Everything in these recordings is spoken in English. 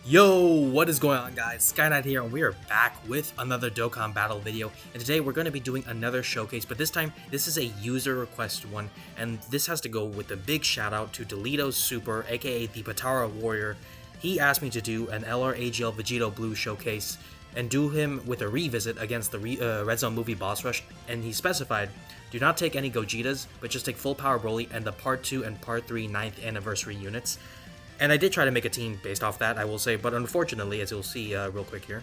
Yo, what is going on, guys? Skynet here, and we are back with another Dokkan battle video. And today we're going to be doing another showcase, but this time this is a user request one, and this has to go with a big shout out to Delito's Super, aka the Patara Warrior. He asked me to do an LR Vegito Blue showcase and do him with a revisit against the Red Zone movie boss rush, and he specified, do not take any Gojitas, but just take full power Broly and the Part 2 and Part 3 9th anniversary units. And I did try to make a team based off that, I will say, but unfortunately, as you'll see real quick here,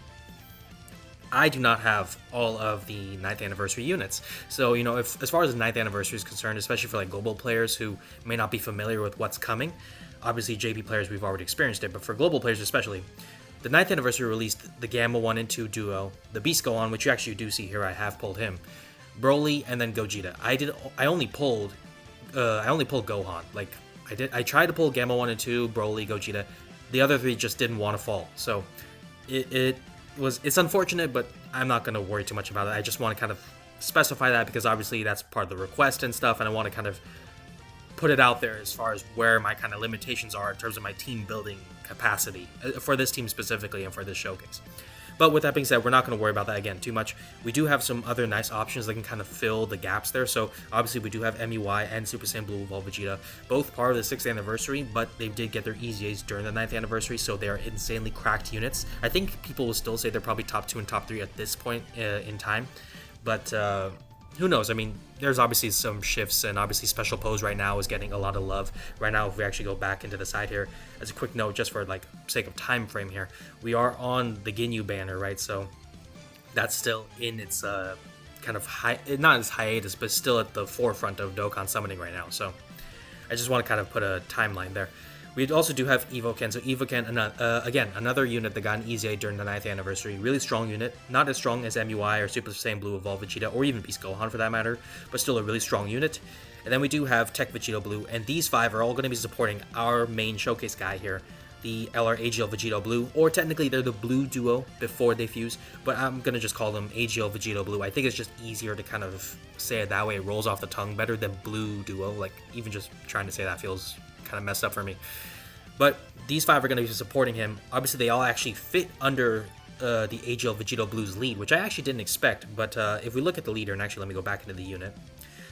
I do not have all of the 9th anniversary units. So, you know, as far as the 9th anniversary is concerned, especially for like global players who may not be familiar with what's coming, obviously JP players, we've already experienced it, but for global players especially, the 9th anniversary released the Gamma 1 and 2 duo, the Beast Gohan, which you actually do see here, I have pulled him, Broly, and then Gogeta. I only pulled Gohan, like, I tried to pull Gamma 1 and 2, Broly, Gogeta. The other three just didn't want to fall. So it's unfortunate, but I'm not going to worry too much about it. I just want to kind of specify that because obviously that's part of the request and stuff, and I want to kind of put it out there as far as where my kind of limitations are in terms of my team building capacity for this team specifically and for this showcase. But with that being said, we're not going to worry about that again too much. We do have some other nice options that can kind of fill the gaps there. So obviously we do have MUI and Super Saiyan Blue Evolved Vegeta, both part of the 6th anniversary, but they did get their EZAs during the 9th anniversary, so they are insanely cracked units. I think people will still say they're probably top 2 and top 3 at this point in time, but who knows? I mean, there's obviously some shifts, and obviously Special Pose right now is getting a lot of love. Right now, if we actually go back into the side here, as a quick note, just for like sake of time frame here, we are on the Ginyu banner, right? So that's still in its kind of not as hiatus, but still at the forefront of Dokkan summoning right now. So I just want to kind of put a timeline there. We also do have Evoken. So Evoken, again, another unit that got an EZA during the 9th anniversary. Really strong unit. Not as strong as MUI or Super Saiyan Blue Evolved Vegeta, or even Beast Gohan for that matter, but still a really strong unit. And then we do have Tech Vegito Blue, and these 5 are all going to be supporting our main showcase guy here, the LR Vegito Blue, or technically they're the Blue Duo before they fuse, but I'm going to just call them AGL Vegito Blue. I think it's just easier to kind of say it that way. It rolls off the tongue better than Blue Duo. Like, even just trying to say that feels kind of messed up for me. But these 5 are going to be supporting him. Obviously, they all actually fit under the AGL Vegito Blue's lead, which I actually didn't expect. But if we look at the leader, and actually let me go back into the unit.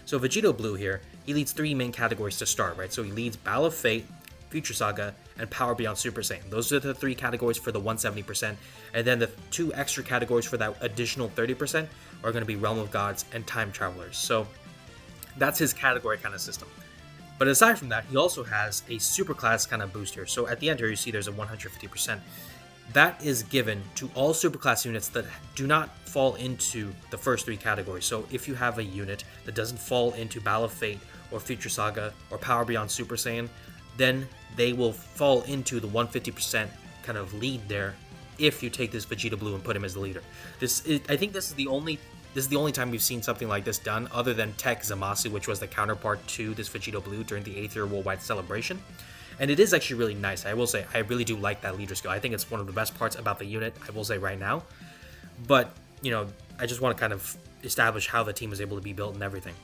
So Vegito Blue here, he leads 3 main categories to start, right? So he leads Battle of Fate, Future Saga, and Power Beyond Super Saiyan. Those are the 3 categories for the 170%. And then the 2 extra categories for that additional 30% are going to be Realm of Gods and Time Travelers. So that's his category kind of system. But aside from that, he also has a superclass kind of booster. So at the end here, you see there's a 150%. That is given to all superclass units that do not fall into the first 3 categories. So if you have a unit that doesn't fall into Battle of Fate or Future Saga or Power Beyond Super Saiyan, then they will fall into the 150% kind of lead there if you take this Vegeta Blue and put him as the leader. I think this is the only time we've seen something like this done, other than Tech Zamasu, which was the counterpart to this Vegito Blue during the 8th year worldwide celebration. And it is actually really nice. I will say, I really do like that leader skill. I think it's one of the best parts about the unit, I will say right now. But, you know, I just want to kind of establish how the team is able to be built and everything.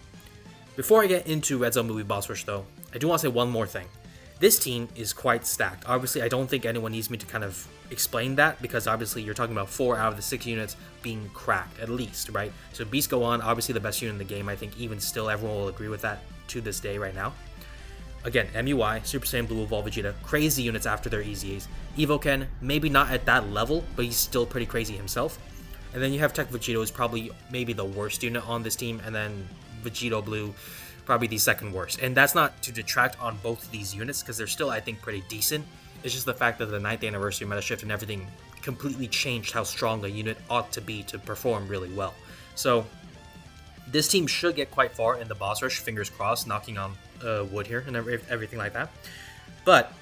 Before I get into Red Zone movie boss rush though, I do want to say one more thing. This team is quite stacked. Obviously, I don't think anyone needs me to kind of explain that, because obviously you're talking about 4 out of the 6 units being cracked, at least, right? So Beast Gohan, obviously the best unit in the game. I think even still everyone will agree with that to this day right now. Again, MUI, Super Saiyan Blue Evolved Vegeta, crazy units after their EZAs. Evoken, maybe not at that level, but he's still pretty crazy himself. And then you have Tech Vegito, is probably maybe the worst unit on this team, and then Vegito Blue, probably the second worst. And that's not to detract on both of these units, because they're still, I think, pretty decent. It's just the fact that the 9th anniversary meta shift and everything completely changed how strong a unit ought to be to perform really well. So this team should get quite far in the boss rush, fingers crossed, knocking on wood here and everything like that. But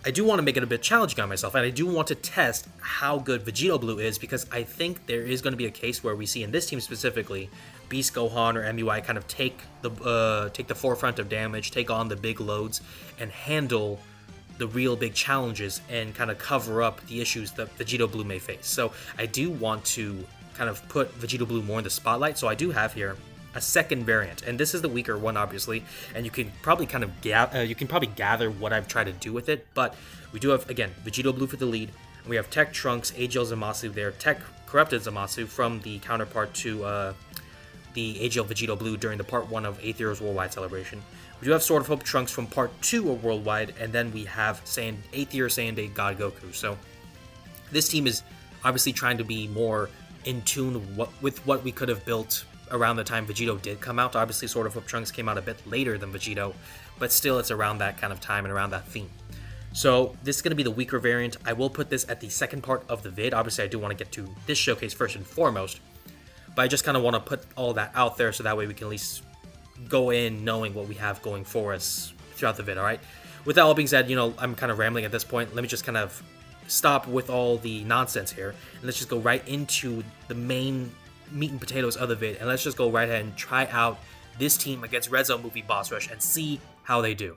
I do want to make it a bit challenging on myself, and I do want to test how good Vegito Blue is, because I think there is going to be a case where we see in this team specifically, Beast Gohan or MUI kind of take the forefront of damage, take on the big loads, and handle the real big challenges and kind of cover up the issues that Vegito Blue may face. So I do want to kind of put Vegito Blue more in the spotlight. So I do have here a second variant, and this is the weaker one, obviously, and you can probably kind of gather what I've tried to do with it. But we do have, again, Vegito Blue for the lead, We have Tech Trunks, AGL Zamasu there, Tech Corrupted Zamasu from the counterpart to the AGL Vegito Blue during the Part 1 of 8th Heroes Worldwide Celebration. We do have Sword of Hope Trunks from Part 2 of Worldwide, and then we have 8th Year Saiyan Day God Goku. So this team is obviously trying to be more in tune with what we could have built around the time Vegito did come out. Obviously, Sword of Hope Trunks came out a bit later than Vegito, but still it's around that kind of time and around that theme. So this is going to be the weaker variant. I will put this at the second part of the vid. Obviously, I do want to get to this showcase first and foremost, but I just kind of want to put all that out there so that way we can at least go in knowing what we have going for us throughout the vid, alright? With that all being said, I'm kind of rambling at this point. Let me just kind of stop with all the nonsense here, and let's just go right into the main meat and potatoes of the vid, and let's just go right ahead and try out this team against Red Zone Movie Boss Rush and see how they do.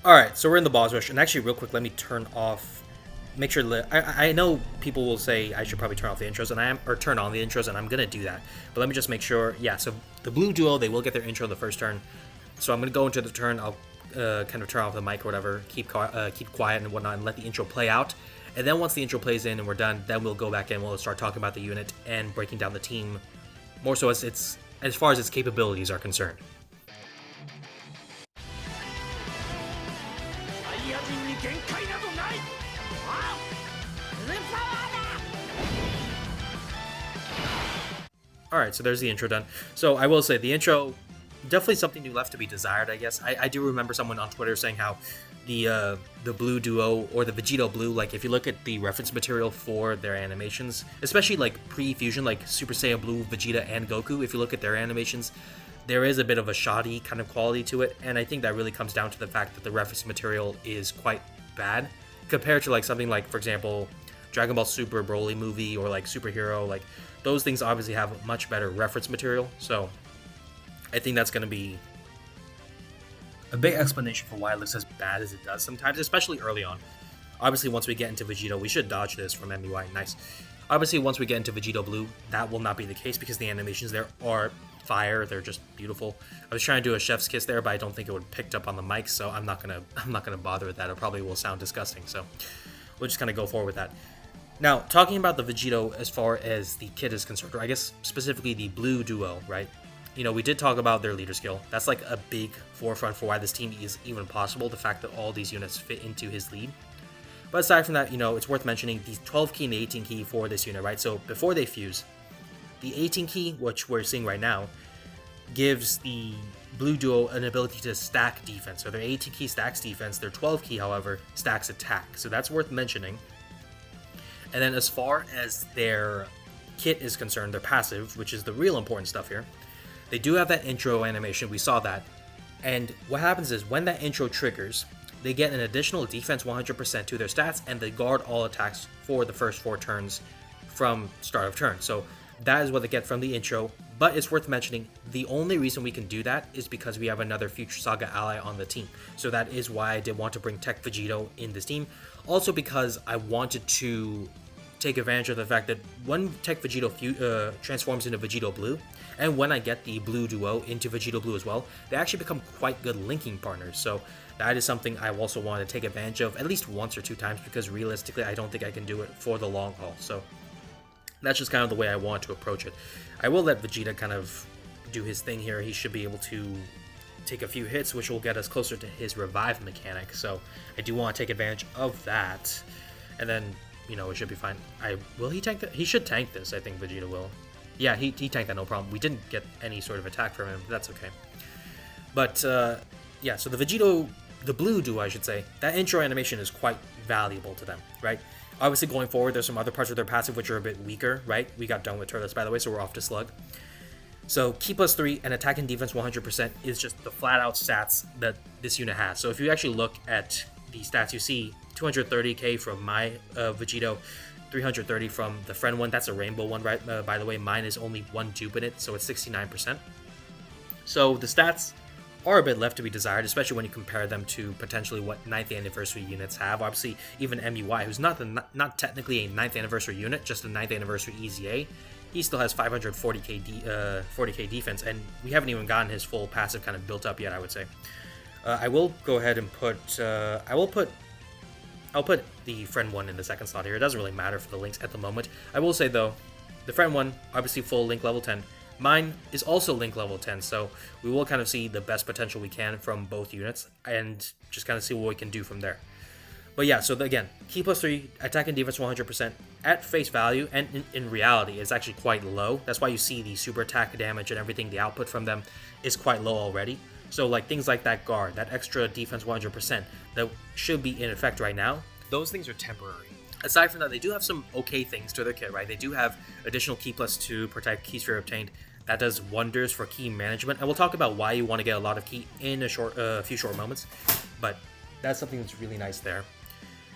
Alright, so we're in the boss rush, and actually real quick, let me turn off, make sure, I know people will say I should probably turn off the intros, or turn on the intros, and I'm going to do that, but let me just make sure. Yeah, so the blue duo, they will get their intro the first turn, so I'm going to go into the turn, I'll kind of turn off the mic or whatever, keep quiet and whatnot, and let the intro play out, and then once the intro plays in and we're done, then we'll go back in, we'll start talking about the unit and breaking down the team, more so as far as its capabilities are concerned. Alright, so there's the intro done. So I will say, the intro, definitely something new left to be desired, I guess. I do remember someone on Twitter saying how the blue duo, or the Vegito Blue, like if you look at the reference material for their animations, especially like pre-fusion, like Super Saiyan Blue, Vegeta, and Goku, if you look at their animations, there is a bit of a shoddy kind of quality to it, and I think that really comes down to the fact that the reference material is quite bad, compared to like something like, for example, Dragon Ball Super Broly movie, or like Superhero, like those things obviously have much better reference material, so I think that's going to be a big explanation for why it looks as bad as it does sometimes, especially early on. Obviously, once we get into Vegito, we should dodge this from MUI, nice. Obviously, once we get into Vegito Blue, that will not be the case because the animations there are fire, they're just beautiful. I was trying to do a chef's kiss there, but I don't think it would have picked up on the mic, so I'm not gonna bother with that. It probably will sound disgusting, so we'll just kind of go forward with that. Now, talking about the Vegito as far as the kit is concerned, or I guess specifically the blue duo, right? We did talk about their leader skill. That's like a big forefront for why this team is even possible, the fact that all these units fit into his lead. But aside from that, it's worth mentioning the 12 key and the 18 key for this unit, right? So before they fuse, the 18 key, which we're seeing right now, gives the blue duo an ability to stack defense. So their 18 key stacks defense, their 12 key, however, stacks attack. So that's worth mentioning. And then as far as their kit is concerned, their passive, which is the real important stuff here, they do have that intro animation, we saw that. And what happens is when that intro triggers, they get an additional defense 100% to their stats, and they guard all attacks for the first 4 turns from start of turn. So that is what they get from the intro, but it's worth mentioning, the only reason we can do that is because we have another Future Saga ally on the team. So that is why I did want to bring Tech Vegito in this team. Also because I wanted to take advantage of the fact that when Tech Vegito transforms into Vegito Blue, and when I get the blue duo into Vegito Blue as well, they actually become quite good linking partners. So that is something I also want to take advantage of at least once or 2 times, because realistically I don't think I can do it for the long haul. So that's just kind of the way I want to approach it. I will let Vegeta kind of do his thing here. He should be able to take a few hits, which will get us closer to his revive mechanic. So I do want to take advantage of that. And then, it should be fine. Will he tank that? He should tank this, I think Vegeta will. Yeah, he tanked that, no problem. We didn't get any sort of attack from him, but that's okay. But, yeah, so the Vegito, the blue duo, I should say, that intro animation is quite valuable to them, right? Obviously, going forward, there's some other parts of their passive which are a bit weaker, right? We got done with Turles, by the way, so we're off to Slug. So, key +3 and attack and defense 100% is just the flat-out stats that this unit has. So, if you actually look at the stats, you see 230k from my Vegito, 330 from the friend one. That's a rainbow one, right? By the way, mine is only 1 dupe in it, so it's 69%. So, the stats are a bit left to be desired, especially when you compare them to potentially what 9th anniversary units have. Obviously, even MUI, who's not technically a 9th anniversary unit, just a 9th anniversary EZA, he still has 540k defense, and we haven't even gotten his full passive kind of built up yet, I would say. I will go ahead and put I'll put the friend one in the second slot here. It doesn't really matter for the links at the moment. I will say though, the friend one, obviously full link level 10. Mine is also link level 10, so we will kind of see the best potential we can from both units and just kind of see what we can do from there. But yeah, so again, key plus 3, attack and defense 100% at face value, and in reality, it's actually quite low. That's why you see the super attack damage and everything, the output from them is quite low already. So like things like that guard, that extra defense 100% that should be in effect right now, those things are temporary. Aside from that, they do have some okay things to their kit, right? They do have additional key plus 2, protect, key sphere obtained. That does wonders for key management, and we'll talk about why you want to get a lot of key in a few short moments, but that's something that's really nice there.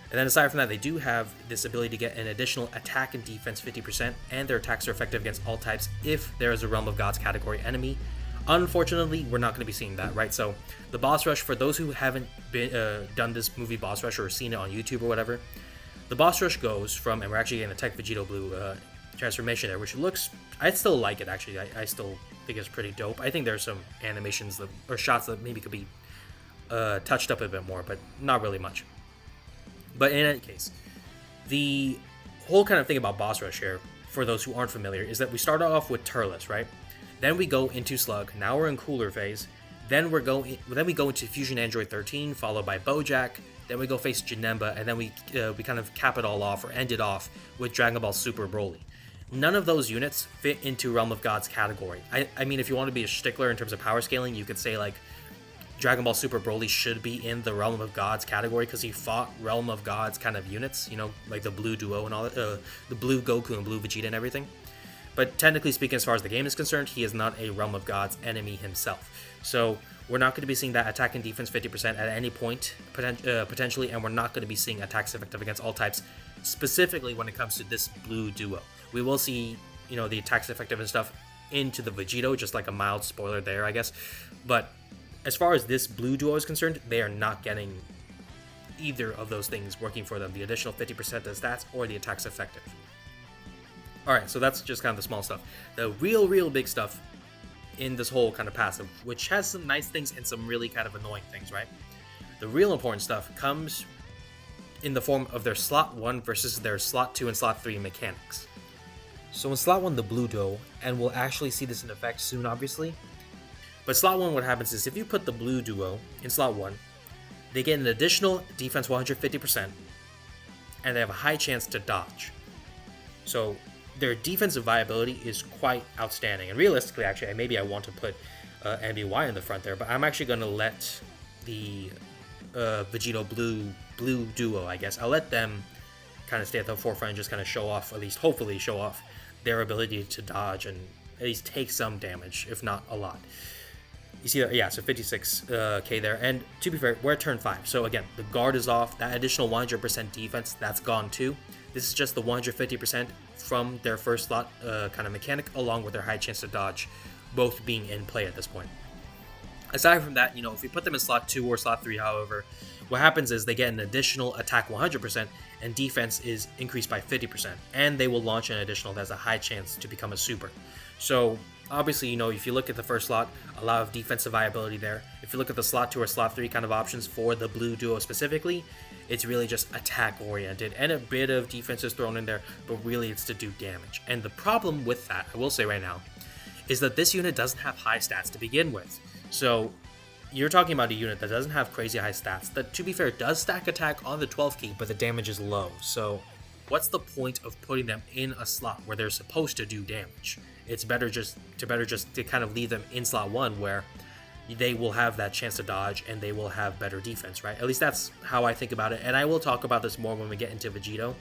And then aside from that, they do have this ability to get an additional attack and defense 50%, and their attacks are effective against all types if there is a Realm of Gods category enemy. Unfortunately, we're not going to be seeing that, right? So the boss rush, for those who haven't done this movie boss rush or seen it on YouTube or whatever, the boss rush goes from, and we're actually getting a Tech Vegito Blue transformation there, which looks, I still like it actually. I still think it's pretty dope. I think there's some animations that, or shots that maybe could be touched up a bit more, but not really much. But in any case, the whole kind of thing about boss rush here, for those who aren't familiar, is that we start off with Turles, right? Then we go into Slug. Now we're in Cooler phase. Then we go into Fusion Android 13, followed by Bojack. Then we go face Janemba, and then we kind of cap it all off, or end it off, with Dragon Ball Super Broly. None of those units fit into Realm of Gods category. I mean, if you want to be a stickler in terms of power scaling, you could say like Dragon Ball Super Broly should be in the Realm of Gods category because he fought Realm of Gods kind of units, you know, like the Blue Duo and all that, the Blue Goku and Blue Vegeta and everything. But technically speaking, as far as the game is concerned, he is not a Realm of Gods enemy himself. So we're not going to be seeing that attack and defense 50% at any point, potentially, and we're not going to be seeing attacks effective against all types, specifically when it comes to this Blue Duo. We will see, you know, the attacks effective and stuff into the Vegito, just like a mild spoiler there, I guess. But as far as this Blue Duo is concerned, they are not getting either of those things working for them, the additional 50% of stats or the attacks effective. Alright, so that's just kind of the small stuff. The real big stuff in this whole kind of passive, which has some nice things and some really kind of annoying things, right? The real important stuff comes in the form of their slot 1 versus their slot 2 and slot 3 mechanics. So in slot 1, the Blue Duo, and we'll actually see this in effect soon, obviously. But slot 1, what happens is if you put the Blue Duo in slot 1, they get an additional defense 150%, and they have a high chance to dodge. So their defensive viability is quite outstanding. And realistically, actually, maybe I want to put MBY in the front there, but I'm actually going to let the Vegito Blue Duo, I guess, I'll let them kind of stay at the forefront and just kind of show off, at least hopefully show off their ability to dodge and at least take some damage, if not a lot. You see that? Yeah, so 56k there. And to be fair, we're at turn 5. So again, the guard is off. That additional 100% defense, that's gone too. This is just the 150% from their first slot kind of mechanic, along with their high chance to dodge, both being in play at this point. Aside from that, you know, if we put them in slot 2 or slot 3, however, what happens is they get an additional attack 100% and defense is increased by 50%, and they will launch an additional that has a high chance to become a super. So obviously, you know, if you look at the first slot, a lot of defensive viability there. If you look at the slot 2 or slot 3 kind of options for the Blue Duo specifically, it's really just attack oriented, and a bit of defense is thrown in there, but really it's to do damage. And the problem with that, I will say right now, is that this unit doesn't have high stats to begin with. So you're talking about a unit that doesn't have crazy high stats, that, to be fair, does stack attack on the 12th key, but the damage is low. So what's the point of putting them in a slot where they're supposed to do damage? It's better just to kind of leave them in slot 1 where they will have that chance to dodge and they will have better defense, right? At least that's how I think about it. And I will talk about this more when we get into Vegito,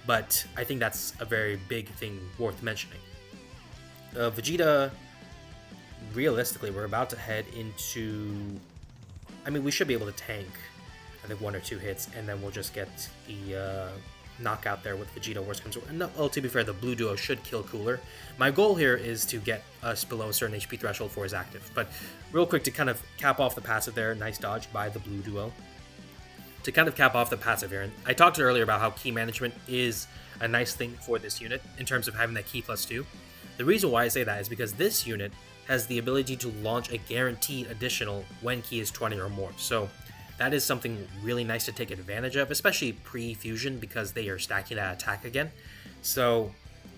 but I think that's a very big thing worth mentioning. Vegeta, realistically, we're about to head into, I mean, we should be able to tank, I think, 1 or 2 hits, and then we'll just get the knockout there with Vegito. Worst comes to, no, oh, to be fair, the Blue Duo should kill Cooler. My goal here is to get us below a certain HP threshold for his active. But real quick, to kind of cap off the passive there, nice dodge by the Blue Duo. To kind of cap off the passive here, and I talked earlier about how key management is a nice thing for this unit in terms of having that key +2. The reason why I say that is because this unit has the ability to launch a guaranteed additional when key is 20 or more. So that is something really nice to take advantage of, especially pre-fusion, because they are stacking that attack again. So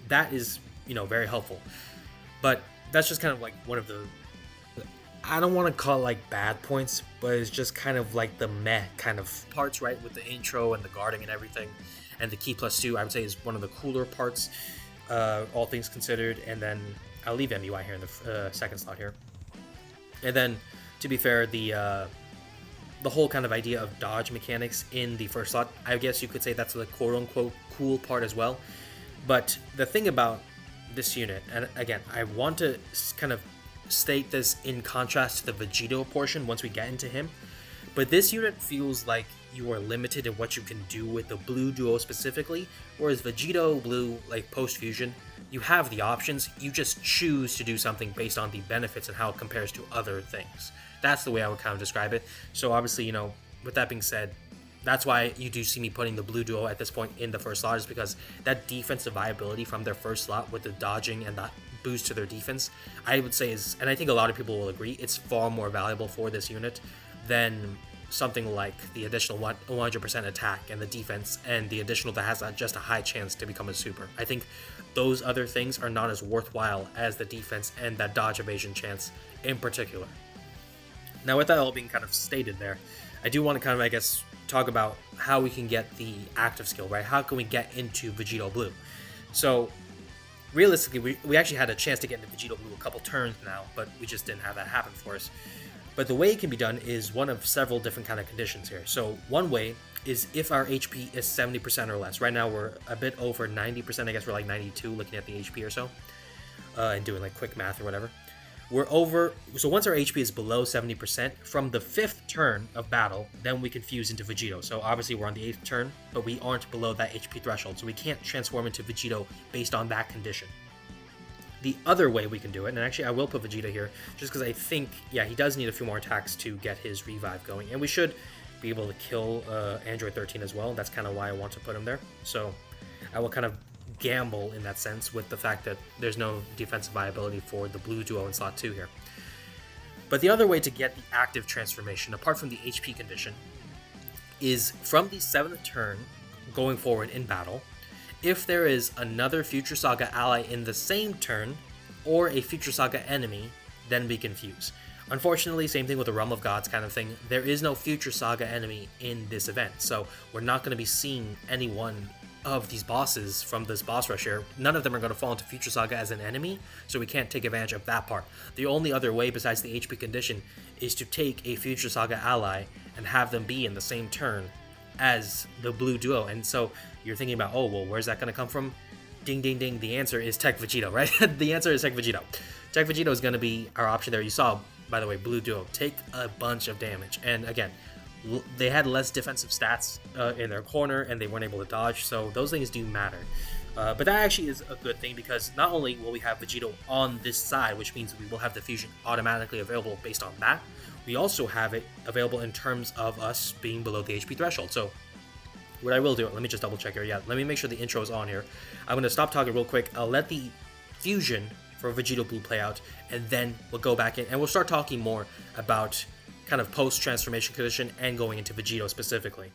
that is, very helpful. But that's just kind of like one of the, I don't want to call it like bad points, but it's just kind of like the meh kind of parts, right? With the intro and the guarding and everything. And the key +2, I would say, is one of the cooler parts, all things considered. And then I'll leave MUI here in the second slot here. And then, to be fair, the whole kind of idea of dodge mechanics in the first slot, I guess you could say that's the quote-unquote cool part as well. But the thing about this unit, and again, I want to kind of state this in contrast to the Vegito portion once we get into him, but this unit feels like you are limited in what you can do with the blue duo specifically, whereas Vegito Blue, like post-fusion, you have the options, you just choose to do something based on the benefits and how it compares to other things. That's the way I would kind of describe it. So obviously, with that being said, that's why you do see me putting the blue duo at this point in the first slot, is because that defensive viability from their first slot with the dodging and that boost to their defense, I would say is, and I think a lot of people will agree, it's far more valuable for this unit than something like the additional 100% attack and the defense and the additional that has just a high chance to become a super. I think those other things are not as worthwhile as the defense and that dodge evasion chance in particular. Now, with that all being kind of stated there, I do want to kind of, I guess, talk about how we can get the active skill, right? How can we get into Vegito Blue? So, realistically, we actually had a chance to get into Vegito Blue a couple turns now, but we just didn't have that happen for us. But the way it can be done is one of several different kind of conditions here. So one way is if our HP is 70% or less. Right now we're a bit over 90%, I guess we're like 92 looking at the HP or so, and doing like quick math or whatever. We're over, so once our HP is below 70%, from the 5th turn of battle, then we can fuse into Vegito. So obviously we're on the 8th turn, but we aren't below that HP threshold, so we can't transform into Vegito based on that condition. The other way we can do it, and actually I will put Vegeta here, just because I think, yeah, he does need a few more attacks to get his revive going, and we should be able to kill Android 13 as well. That's kind of why I want to put him there. So I will kind of gamble in that sense with the fact that there's no defensive viability for the blue duo in slot 2 here. But the other way to get the active transformation, apart from the HP condition, is from the 7th turn going forward in battle, if there is another Future Saga ally in the same turn, or a Future Saga enemy, then we can fuse. Unfortunately, same thing with the Realm of Gods kind of thing, there is no Future Saga enemy in this event, so we're not going to be seeing any one of these bosses from this boss rush here. None of them are going to fall into Future Saga as an enemy, so we can't take advantage of that part. The only other way besides the HP condition is to take a Future Saga ally and have them be in the same turn as the blue duo. And so you're thinking about, oh, well, where's that going to come from? Ding, ding, ding. The answer is Tech Vegito, right? The answer is Tech Vegito. Tech Vegito is going to be our option there. You saw, by the way, blue duo take a bunch of damage. And again, they had less defensive stats in their corner, and they weren't able to dodge, so those things do matter. But that actually is a good thing, because not only will we have Vegito on this side, which means we will have the fusion automatically available based on that, we also have it available in terms of us being below the HP threshold. So what I will do, let me just double check here. Yeah, let me make sure the intro is on here. I'm going to stop talking real quick. I'll let the fusion for Vegito Blue play out, and then we'll go back in and we'll start talking more about kind of post-transformation condition and going into Vegito specifically.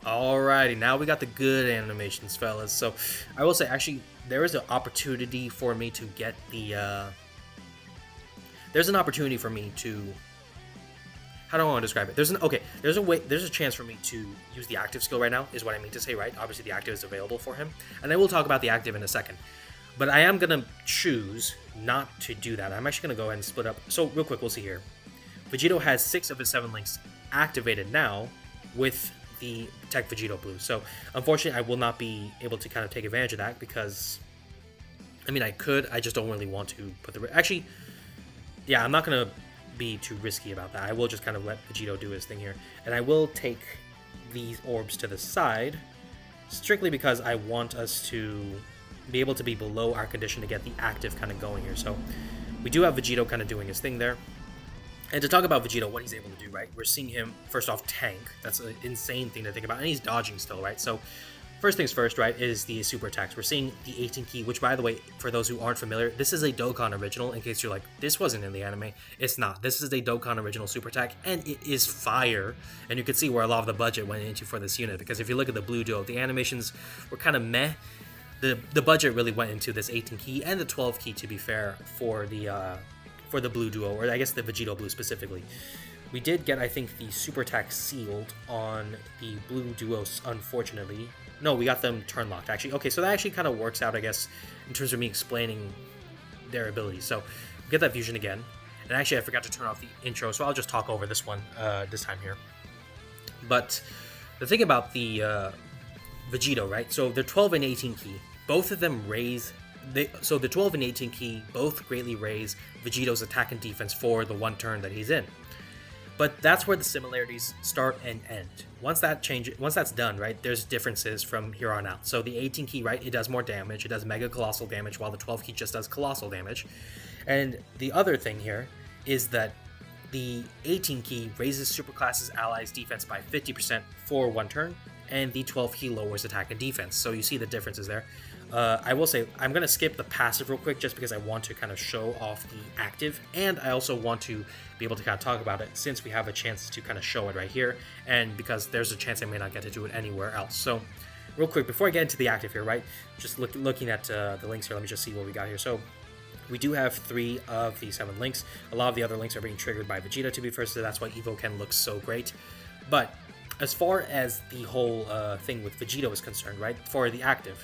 Alrighty, now we got the good animations, fellas. So I will say, actually, there is an opportunity for me to get the there's an opportunity for me to, how do I want to describe it? There's a chance for me to use the active skill right now, is what I mean to say, right? Obviously the active is available for him, and I will talk about the active in a second. But I am gonna choose not to do that. I'm actually gonna go ahead and split up. So real quick, we'll see here. Vegito has 6 of his 7 links activated now with the Tech Vegito Blue. So unfortunately, I will not be able to kind of take advantage of that, because, I mean, I could, I just don't really want to put the, actually, yeah, I'm not going to be too risky about that. I will just kind of let Vegito do his thing here. And I will take these orbs to the side, strictly because I want us to be able to be below our condition to get the active kind of going here. So we do have Vegito kind of doing his thing there. And to talk about Vegito, what he's able to do, right? We're seeing him, first off, tank. That's an insane thing to think about. And he's dodging still, right? So first things first, right, is the super attacks. We're seeing the 18 key, which, by the way, for those who aren't familiar, this is a Dokkan original, in case you're like, this wasn't in the anime. It's not. This is a Dokkan original super attack, and it is fire. And you can see where a lot of the budget went into for this unit, because if you look at the blue duo, the animations were kind of meh. The budget really went into this 18 key and the 12 key, to be fair, for the blue duo, or I guess the Vegito blue specifically. We did get, I think, the super attack sealed on the blue duos, unfortunately. No, we got them turn locked, actually. Okay, so that actually kind of works out, I guess, in terms of me explaining their abilities. So, we get that fusion again. And actually, I forgot to turn off the intro, so I'll just talk over this one this time here. But the thing about the Vegito, right? So, the 12 and 18 key, both of them raise... So the 12 and 18 key both greatly raise Vegito's attack and defense for the one turn that he's in. But that's where the similarities start and end. Once that's done, right, there's differences from here on out. So the 18 key, right, it does more damage. It does mega colossal damage, while the 12 key just does colossal damage. And the other thing here is that the 18 key raises Superclass's allies' defense by 50% for one turn, and the 12 key lowers attack and defense. So you see the differences there. I will say, I'm going to skip the passive real quick just because I want to kind of show off the active, and I also want to be able to kind of talk about it since we have a chance to kind of show it right here, and because there's a chance I may not get to do it anywhere else. So real quick, before I get into the active here, right, just looking at the links here, let me just see what we got here. So we do have 3 of the 7 links. A lot of the other links are being triggered by Vegeta, to be fair, so that's why EvoChen looks so great. But as far as the whole thing with Vegito is concerned, right, for the active,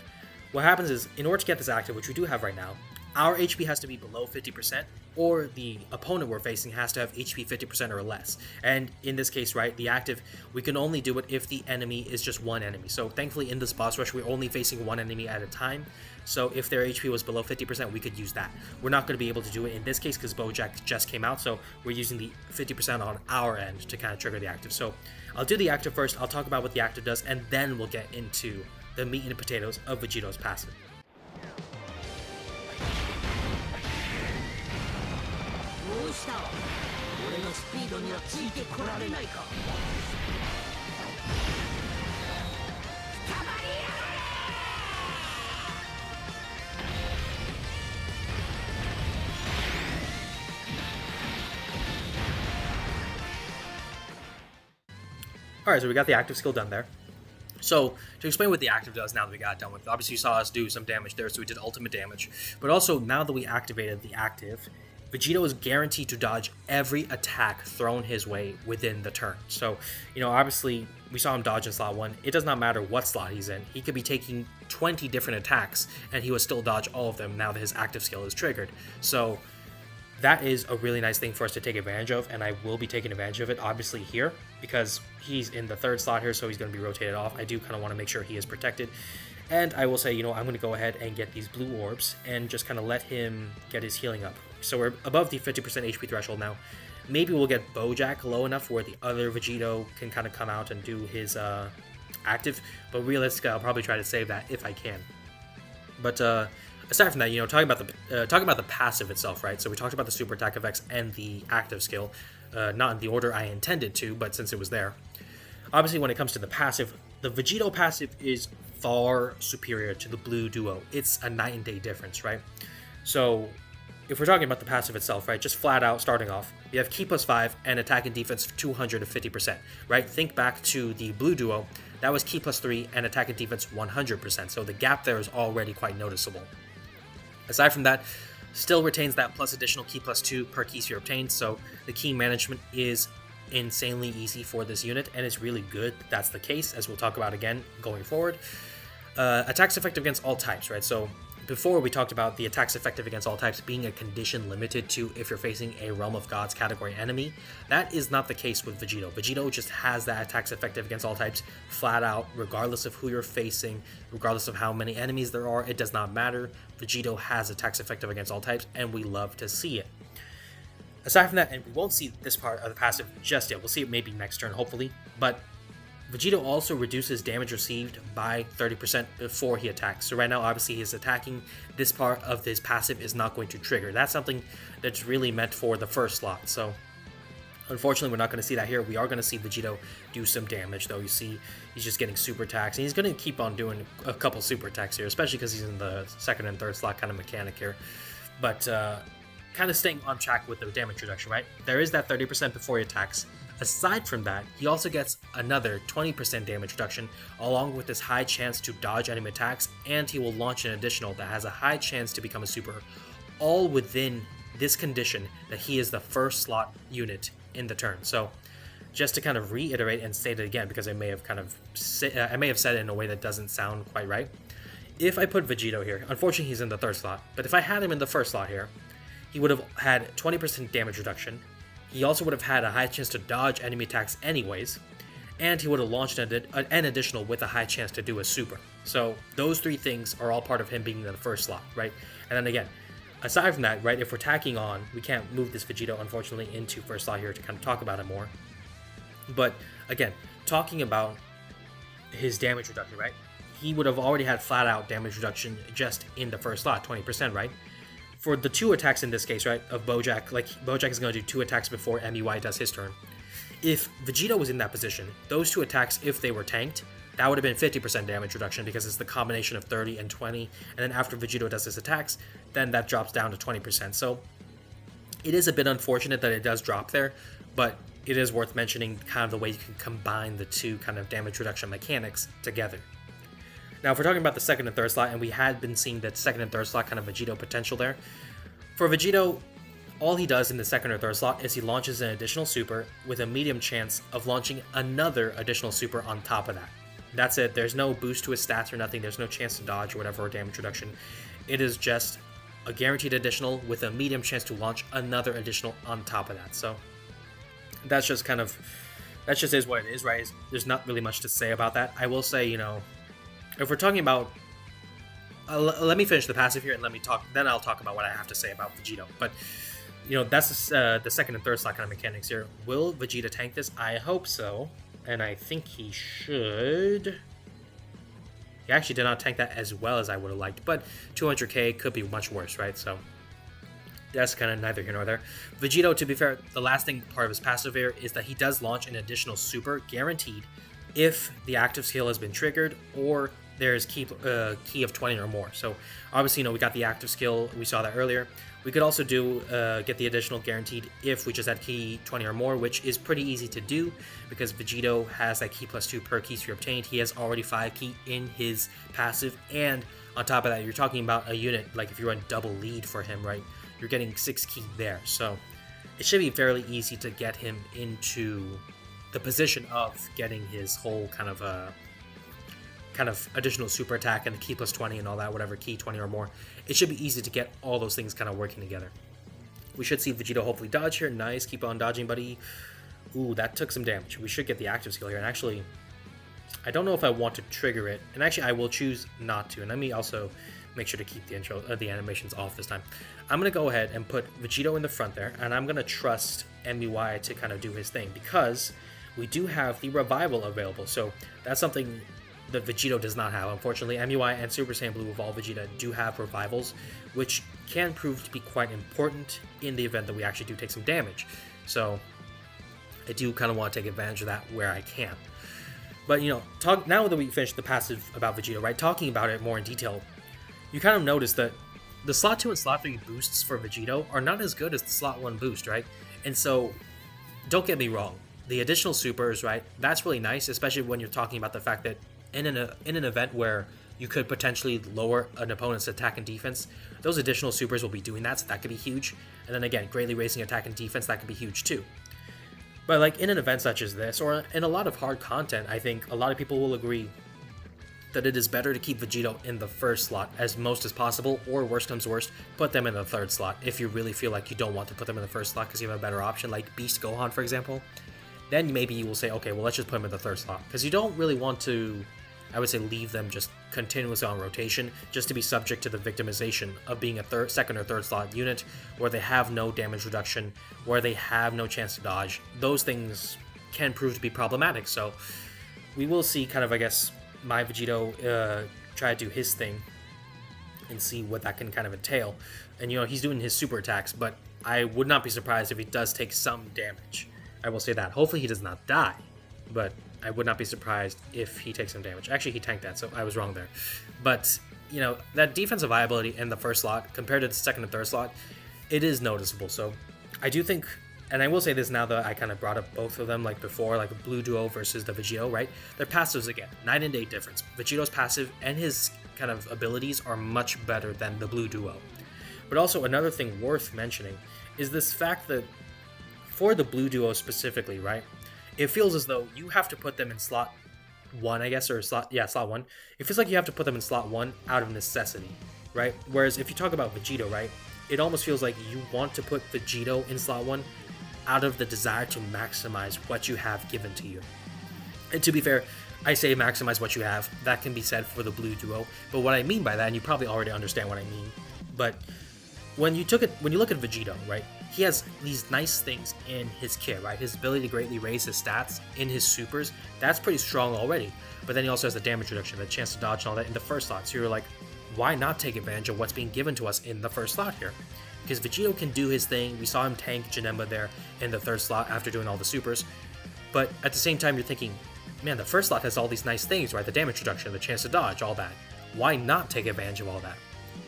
what happens is, in order to get this active, which we do have right now, our HP has to be below 50%, or the opponent we're facing has to have HP 50% or less. And in this case, right, the active, we can only do it if the enemy is just one enemy. So thankfully in this boss rush, we're only facing one enemy at a time. So if their HP was below 50%, we could use that. We're not going to be able to do it in this case because Bojack just came out, so we're using the 50% on our end to kind of trigger the active. So I'll do the active first, I'll talk about what the active does, and then we'll get into the meat and potatoes of Vegito's passive. Alright, so we got the active skill done there. So, to explain what the active does now that we got it done with, obviously you saw us do some damage there, so we did ultimate damage. But also, now that we activated the active, Vegito is guaranteed to dodge every attack thrown his way within the turn. So, you know, obviously, we saw him dodge in slot 1. It does not matter what slot he's in. He could be taking 20 different attacks, and he would still dodge all of them now that his active skill is triggered. So, that is a really nice thing for us to take advantage of, and I will be taking advantage of it, obviously, here, because he's in the 3rd slot here, so he's going to be rotated off. I do kind of want to make sure he is protected. And I will say, you know, I'm going to go ahead and get these blue orbs and just kind of let him get his healing up. So we're above the 50% HP threshold now. Maybe we'll get Bojack low enough where the other Vegito can kind of come out and do his active, but realistically, I'll probably try to save that if I can. But aside from that, you know, talking about the passive itself, right? So we talked about the super attack effects and the active skill, not in the order I intended to, but since it was there. Obviously, when it comes to the passive, the Vegito passive is far superior to the blue duo. It's a night and day difference, right? So if we're talking about the passive itself, right, just flat out starting off, you have Ki +5 and attack and defense 250%, right? Think back to the blue duo, that was Ki +3 and attack and defense 100%, so the gap there is already quite noticeable. Aside from that, still retains that plus additional Ki +2 per key sphere obtained, so the key management is insanely easy for this unit, and it's really good that that's the case, as we'll talk about again going forward. Attacks effective against all types, right? So before we talked about the attacks effective against all types being a condition limited to if you're facing a Realm of Gods category enemy. That is not the case with Vegito. Vegito just has that attacks effective against all types flat out, regardless of who you're facing, regardless of how many enemies there are, it does not matter. Vegito has attacks effective against all types, and we love to see it. Aside from that, and we won't see this part of the passive just yet, we'll see it maybe next turn, hopefully, but Vegito also reduces damage received by 30% before he attacks. So right now, obviously, he's attacking. This part of his passive is not going to trigger. That's something that's really meant for the first slot. So unfortunately, we're not going to see that here. We are going to see Vegito do some damage, though. You see, he's just getting super attacks. And he's going to keep on doing a couple super attacks here, especially because he's in the second and third slot kind of mechanic here. But kind of staying on track with the damage reduction, right? There is that 30% before he attacks. Aside from that, he also gets another 20% damage reduction, along with this high chance to dodge enemy attacks, and he will launch an additional that has a high chance to become a super, all within this condition that he is the first slot unit in the turn. So just to kind of reiterate and state it again, because I may have said it in a way that doesn't sound quite right. If I put Vegito here, unfortunately he's in the third slot, but if I had him in the first slot here, he would have had 20% damage reduction. He also would have had a high chance to dodge enemy attacks anyways, and he would have launched an additional with a high chance to do a super. So those three things are all part of him being in the first slot, right? And then again, aside from that, right, if we're tacking on, we can't move this Vegito, unfortunately, into first slot here to kind of talk about it more. But again, talking about his damage reduction, right? He would have already had flat out damage reduction just in the first slot, 20%, right? For the two attacks in this case, right, of Bojack, like Bojack is going to do 2 attacks before MUI does his turn. If Vegito was in that position, those 2 attacks, if they were tanked, that would have been 50% damage reduction because it's the combination of 30 and 20, and then after Vegito does his attacks, then that drops down to 20%. So it is a bit unfortunate that it does drop there, but it is worth mentioning kind of the way you can combine the two kind of damage reduction mechanics together. Now, if we're talking about the second and third slot, and we had been seeing that second and third slot kind of Vegito potential there, for Vegito, all he does in the second or third slot is he launches an additional super with a medium chance of launching another additional super on top of that. That's it. There's no boost to his stats or nothing. There's no chance to dodge or whatever, or damage reduction. It is just a guaranteed additional with a medium chance to launch another additional on top of that. So that's just kind of, that just is what it is, right? There's not really much to say about that. I will say, you know, if we're talking about, let me finish the passive here and let me talk, then I'll talk about what I have to say about Vegito. But, you know, that's the second and third slot kind of mechanics here. Will Vegeta tank this? I hope so. And I think he should. He actually did not tank that as well as I would have liked. But 200k could be much worse, right? So that's kind of neither here nor there. Vegito, to be fair, the last thing part of his passive here is that he does launch an additional super, guaranteed, if the active skill has been triggered or there's key of 20 or more. So obviously, you know, we got the active skill, we saw that earlier. We could also do get the additional guaranteed if we just had key 20 or more, which is pretty easy to do because Vegito has that key plus 2 per key to be obtained. He has already 5 key in his passive, and on top of that, you're talking about a unit, like if you run double lead for him, right? You're getting 6 key there. So it should be fairly easy to get him into the position of getting his whole kind of additional super attack and the key plus 20 and all that, whatever, key 20 or more. It should be easy to get all those things kind of working together. We should see Vegito hopefully dodge here. Nice, keep on dodging, buddy. Ooh, that took some damage. We should get the active skill here. And actually, I don't know if I want to trigger it. And actually, I will choose not to. And let me also make sure to keep the animations off this time. I'm going to go ahead and put Vegito in the front there. And I'm going to trust MUI to kind of do his thing because we do have the revival available. So that's something that Vegito does not have. Unfortunately, MUI and Super Saiyan Blue Evolved Vegeta do have revivals, which can prove to be quite important in the event that we actually do take some damage. So I do kind of want to take advantage of that where I can. But, you know, now that we finished the passive about Vegito, right, talking about it more in detail, you kind of notice that the slot 2 and slot 3 boosts for Vegito are not as good as the slot 1 boost, right? And so, don't get me wrong, the additional supers, right, that's really nice, especially when you're talking about the fact that in an event where you could potentially lower an opponent's attack and defense, those additional supers will be doing that, so that could be huge. And then again, greatly raising attack and defense, that could be huge too. But like in an event such as this, or in a lot of hard content, I think a lot of people will agree that it is better to keep Vegito in the first slot as most as possible, or worst comes worst, put them in the third slot if you really feel like you don't want to put them in the first slot because you have a better option, like Beast Gohan, for example. Then maybe you will say, okay, well, let's just put them in the third slot, because you don't really want to, I would say, leave them just continuously on rotation, just to be subject to the victimization of being a second or third slot unit, where they have no damage reduction, where they have no chance to dodge. Those things can prove to be problematic, so we will see kind of, I guess, my Vegito try to do his thing and see what that can kind of entail. And, you know, he's doing his super attacks, but I would not be surprised if he does take some damage. I will say that. Hopefully he does not die, but I would not be surprised if he takes some damage. Actually, he tanked that, so I was wrong there. But, you know, that defensive viability in the first slot compared to the second and third slot, it is noticeable. So I do think, and I will say this now that I kind of brought up both of them like before, like the Blue Duo versus the Vegito, right? Their passives, again, night and day difference. Vegito's passive and his kind of abilities are much better than the Blue Duo. But also another thing worth mentioning is this fact that for the Blue Duo specifically, right? It feels as though you have to put them in slot 1, I guess, or slot 1. It feels like you have to put them in slot 1 out of necessity, right? Whereas if you talk about Vegito, right? It almost feels like you want to put Vegito in slot 1 out of the desire to maximize what you have given to you. And to be fair, I say maximize what you have. That can be said for the Blue Duo. But what I mean by that, and you probably already understand what I mean, but when you look at Vegito, right, he has these nice things in his kit, right? His ability to greatly raise his stats in his supers, that's pretty strong already. But then he also has the damage reduction, the chance to dodge and all that in the first slot. So you're like, why not take advantage of what's being given to us in the first slot here? Because Vegito can do his thing. We saw him tank Janemba there in the third slot after doing all the supers. But at the same time, you're thinking, man, the first slot has all these nice things, right? The damage reduction, the chance to dodge, all that. Why not take advantage of all that?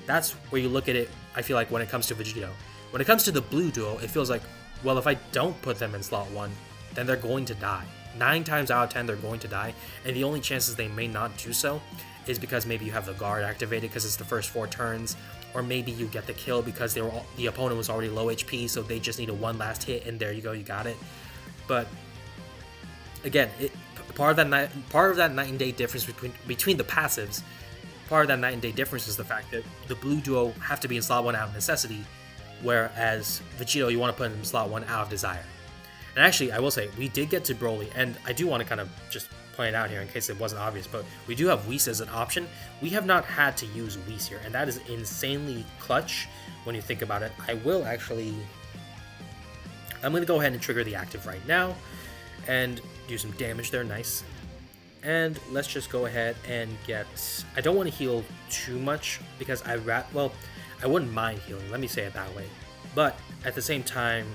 That's where you look at it, I feel like, when it comes to Vegito. When it comes to the Blue Duo, it feels like, well, if I don't put them in slot 1, then they're going to die. 9 times out of 10, they're going to die, and the only chances they may not do so is because maybe you have the guard activated because it's the first 4 turns, or maybe you get the kill because the opponent was already low HP, so they just need a one last hit, and there you go, you got it. But again, part of that night and day difference between the passives, part of that night and day difference is the fact that the Blue Duo have to be in slot 1 out of necessity, whereas Vegito, you want to put him in slot 1 out of desire. And actually, I will say, we did get to Broly, and I do want to kind of just point it out here in case it wasn't obvious, but we do have Whis as an option. We have not had to use Whis here, and that is insanely clutch when you think about it. I'm going to go ahead and trigger the active right now, and do some damage there, nice. And let's just go ahead and get... I don't want to heal too much, because I wouldn't mind healing, let me say it that way. But at the same time,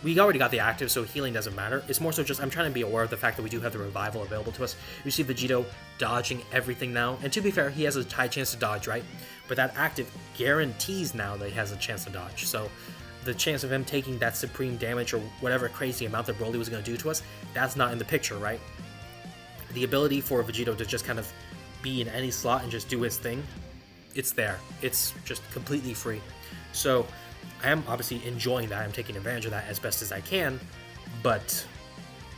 we already got the active, so healing doesn't matter. It's more so just I'm trying to be aware of the fact that we do have the revival available to us. You see Vegito dodging everything now, and to be fair, he has a high chance to dodge, right? But that active guarantees now that he has a chance to dodge. So the chance of him taking that supreme damage or whatever crazy amount that Broly was going to do to us, that's not in the picture, right? The ability for Vegito to just kind of be in any slot and just do his thing, it's there. It's just completely free. So I am obviously enjoying that. I'm taking advantage of that as best as I can. But,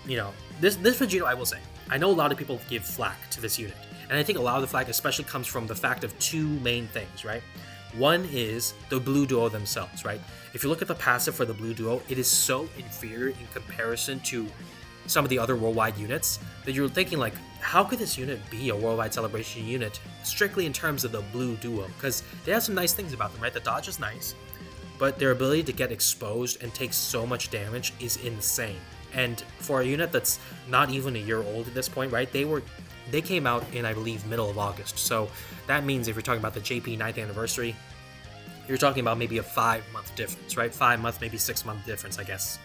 you know, this Vegito, I will say, I know a lot of people give flack to this unit. And I think a lot of the flack especially comes from the fact of 2 main things, right? One is the Blue Duo themselves, right? If you look at the passive for the Blue Duo, it is so inferior in comparison to some of the other worldwide units that you're thinking, like, how could this unit be a worldwide celebration unit strictly in terms of the Blue Duo? Because they have some nice things about them, right? The dodge is nice, but their ability to get exposed and take so much damage is insane. And for a unit that's not even a year old at this point, right? They came out in, I believe, middle of August. So that means if you're talking about the JP 9th anniversary, you're talking about maybe a 5-month difference, right? 5-month, maybe 6-month difference, I guess,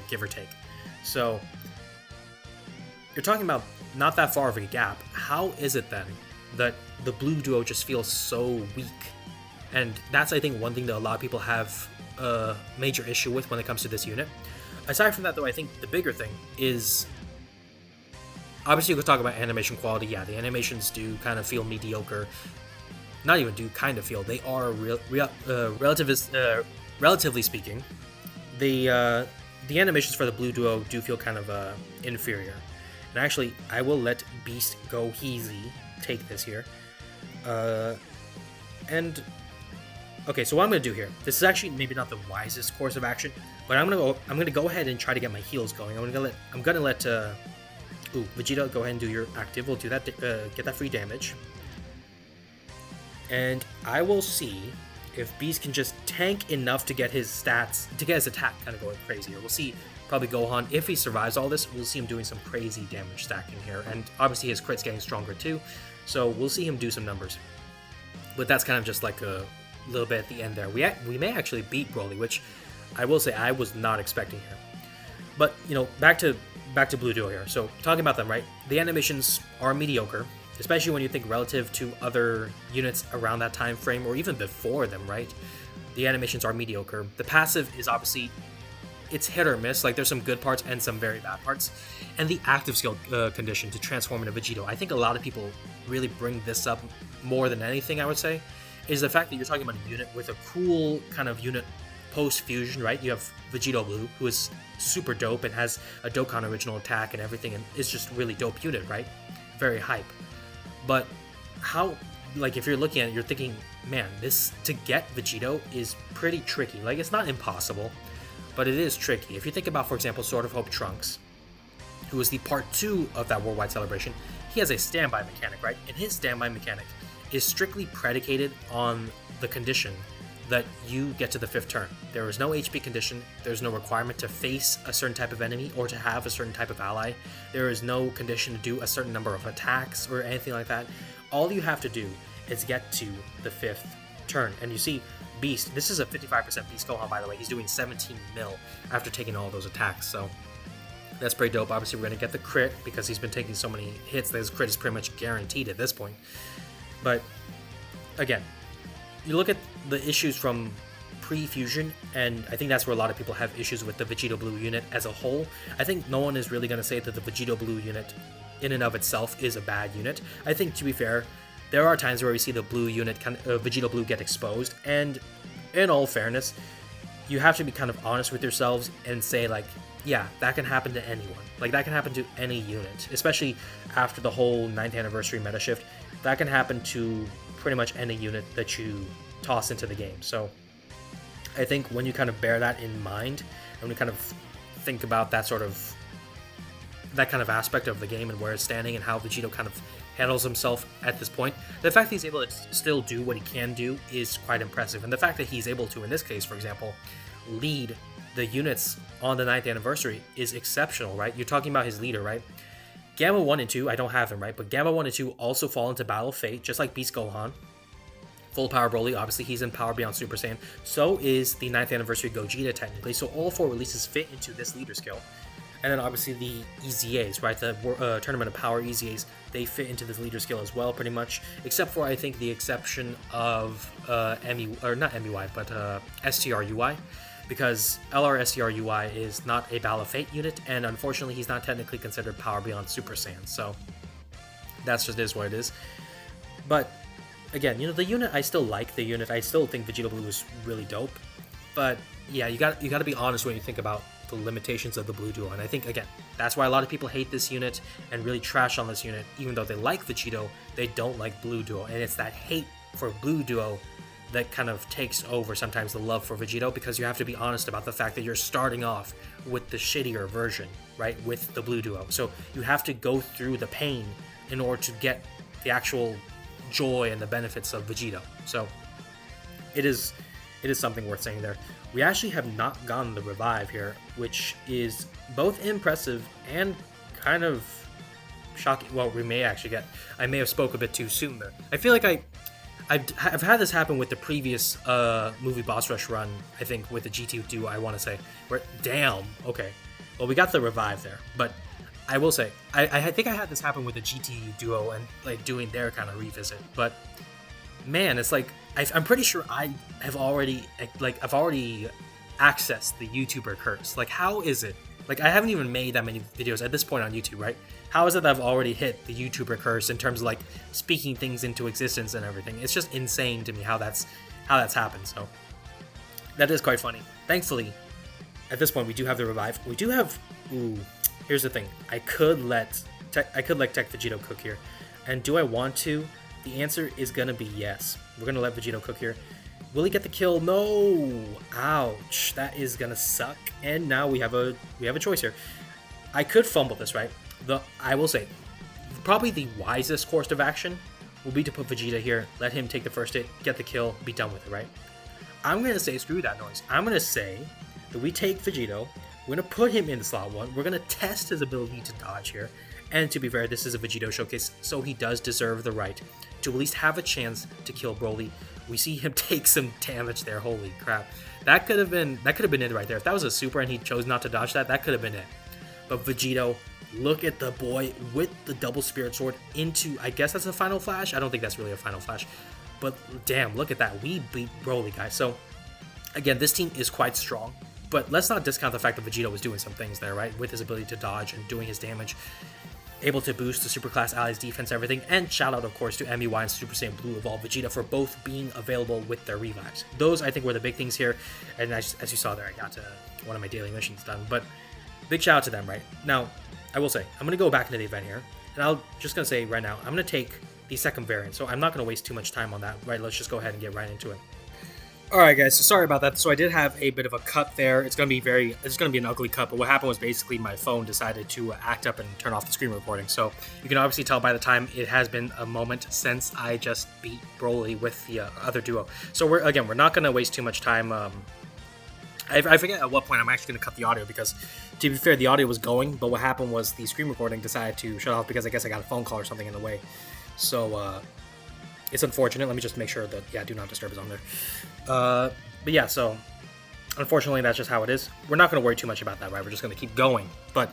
give or take. So you're talking about not that far of a gap. How is it then that the Blue Duo just feels so weak? And that's, I think, one thing that a lot of people have a major issue with when it comes to this unit. Aside from that, though, I think the bigger thing is, obviously, you could talk about animation quality. Yeah, the animations do kind of feel mediocre. Not even do kind of feel. They are relatively speaking. The animations for the Blue Duo do feel kind of inferior. And actually, I will let Beast go easy take this here. Okay, so what I'm gonna do here, this is actually maybe not the wisest course of action, but I'm gonna go ahead and try to get my heals going. I'm gonna let Vegito, go ahead and do your active. We'll do that, get that free damage. And I will see if Beast can just tank enough to get his stats, to get his attack kind of going crazier. We'll see probably Gohan. If he survives all this, we'll see him doing some crazy damage stacking here. And obviously his crit's getting stronger too, so we'll see him do some numbers. But that's kind of just like a little bit at the end there. We may actually beat Broly, which I will say I was not expecting here. But, you know, back to Blue Duo here. So, talking about them, right? The animations are mediocre, especially when you think relative to other units around that time frame, or even before them, right? The animations are mediocre. The passive is obviously, it's hit or miss. Like, there's some good parts and some very bad parts. And the active skill condition to transform into Vegito, I think a lot of people really bring this up more than anything, I would say, is the fact that you're talking about a unit with a cool kind of unit post-fusion, right? You have Vegito Blue, who is super dope and has a Dokkan original attack and everything, and is just really dope unit, right? Very hype. But how, like, if you're looking at it, you're thinking, man, this, to get Vegito is pretty tricky. Like, it's not impossible, but it is tricky. If you think about, for example, Sword of Hope Trunks, who is the part 2 of that worldwide celebration, he has a standby mechanic, right? And his standby mechanic is strictly predicated on the condition that you get to the 5th turn. There is no HP condition, there's no requirement to face a certain type of enemy or to have a certain type of ally. There is no condition to do a certain number of attacks or anything like that. All you have to do is get to the 5th turn. And you see Beast, this is a 55% Beast Gohan, by the way. He's doing 17 mil after taking all those attacks, so that's pretty dope. Obviously, we're going to get the crit because he's been taking so many hits that his crit is pretty much guaranteed at this point. But again, you look at the issues from pre-fusion, and I think that's where a lot of people have issues with the Vegito Blue unit as a whole. I think no one is really going to say that the Vegito Blue unit in and of itself is a bad unit. I think, to be fair, there are times where we see the blue unit, Vegito Blue, get exposed, and in all fairness, you have to be kind of honest with yourselves and say, like, yeah, that can happen to anyone. Like, that can happen to any unit, especially after the whole 9th anniversary meta shift. That can happen to pretty much any unit that you toss into the game. So I think when you kind of bear that in mind, and when you kind of think about that kind of aspect of the game and where it's standing and how Vegito kind of handles himself at this point, the fact that he's able to still do what he can do is quite impressive. And the fact that he's able to, in this case, for example, lead the units on the 9th anniversary is exceptional, right? You're talking about his leader, right? Gamma 1 and 2, I don't have them, right? But Gamma 1 and 2 also fall into Battle of Fate, just like Beast Gohan. Full Power Broly, obviously he's in Power Beyond Super Saiyan. So is the 9th anniversary Gogeta, technically. So all 4 releases fit into this leader skill. And then obviously the EZAs, right? The Tournament of Power EZAs, they fit into this leader skill as well, pretty much. Except for, I think, the exception of STRUI. Because LR-STRUI is not a Battle of Fate unit, and unfortunately he's not technically considered Power Beyond Super Saiyan, so that's just is what it is. But again, you know, the unit, I still like the unit. I still think Vegito Blue is really dope, but yeah, you got to be honest when you think about the limitations of the Blue Duo, and I think, again, that's why a lot of people hate this unit and really trash on this unit. Even though they like Vegito, they don't like Blue Duo, and it's that hate for Blue Duo that kind of takes over sometimes the love for Vegito, because you have to be honest about the fact that you're starting off with the shittier version, right, with the Blue Duo. So you have to go through the pain in order to get the actual joy and the benefits of Vegito. So it is something worth saying there. We actually have not gotten the revive here, which is both impressive and kind of shocking. Well, we may actually get... I may have spoke a bit too soon there. I feel like I've had this happen with the previous movie boss rush run, I think, with the GT duo, I want to say, where, damn, okay. Well, we got the revive there, but I will say, I think I had this happen with the GT duo and, like, doing their kind of revisit, but, man, it's like, I'm pretty sure I've already accessed the YouTuber curse. Like, how is it? Like, I haven't even made that many videos at this point on YouTube, right? How is it that I've already hit the YouTuber curse in terms of, like, speaking things into existence and everything? It's just insane to me how that's happened. So that is quite funny. Thankfully, at this point, we do have the revive. We do have. Ooh, here's the thing. I could let Tech Vegito cook here, and do I want to? The answer is gonna be yes. We're gonna let Vegito cook here. Will he get the kill? No. Ouch. That is gonna suck. And now we have a choice here. I could fumble this, right? I will say, probably the wisest course of action will be to put Vegeta here, let him take the first hit, get the kill, be done with it, right? I'm going to say screw that noise. I'm going to say that we take Vegito, We're going to put him in slot 1. We're going to test his ability to dodge here. And to be fair, this is a Vegito showcase, so he does deserve the right to at least have a chance to kill Broly. We see him take some damage there. Holy crap. That could have been it right there. If that was a super and he chose not to dodge that, that could have been it. But Vegito, look at the boy with the double spirit sword into, I guess that's a final flash. I don't think that's really a final flash. But damn, look at that. We beat Broly, guys. So again, this team is quite strong. But let's not discount the fact that Vegito was doing some things there, right? With his ability to dodge and doing his damage. Able to boost the Superclass Allies defense, everything. And shout out, of course, to MEY and Super Saiyan Blue Evolved Vegeta for both being available with their revives. Those, I think, were the big things here. And as you saw there, I got one of my daily missions done. But big shout out to them, right? Now, I will say, I'm going to go back into the event here. And I'm just going to say right now, I'm going to take the second variant. So I'm not going to waste too much time on that, right? Let's just go ahead and get right into it. Alright guys, so sorry about that. So I did have a bit of a cut there. It's gonna be an ugly cut, but what happened was basically my phone decided to act up and turn off the screen recording. So you can obviously tell by the time it has been a moment since I just beat Broly with the other duo. So we're not gonna waste too much time. I forget at what point I'm actually gonna cut the audio because, to be fair, the audio was going, but what happened was the screen recording decided to shut off because I guess I got a phone call or something in the way. So it's unfortunate. Let me just make sure that, yeah, do not disturb is on there. But yeah, so unfortunately, that's just how it is. We're not going to worry too much about that, right? We're just going to keep going. But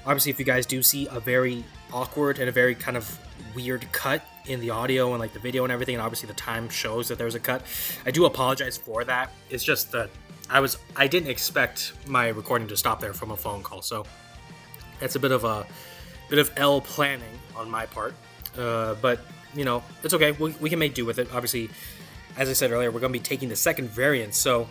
obviously, if you guys do see a very awkward and a very kind of weird cut in the audio and like the video and everything, and obviously the time shows that there's a cut, I do apologize for that. It's just that I didn't expect my recording to stop there from a phone call, so that's a bit of L planning on my part. But you know, it's okay. We can make do with it. Obviously, as I said earlier, we're going to be taking the second variant. So,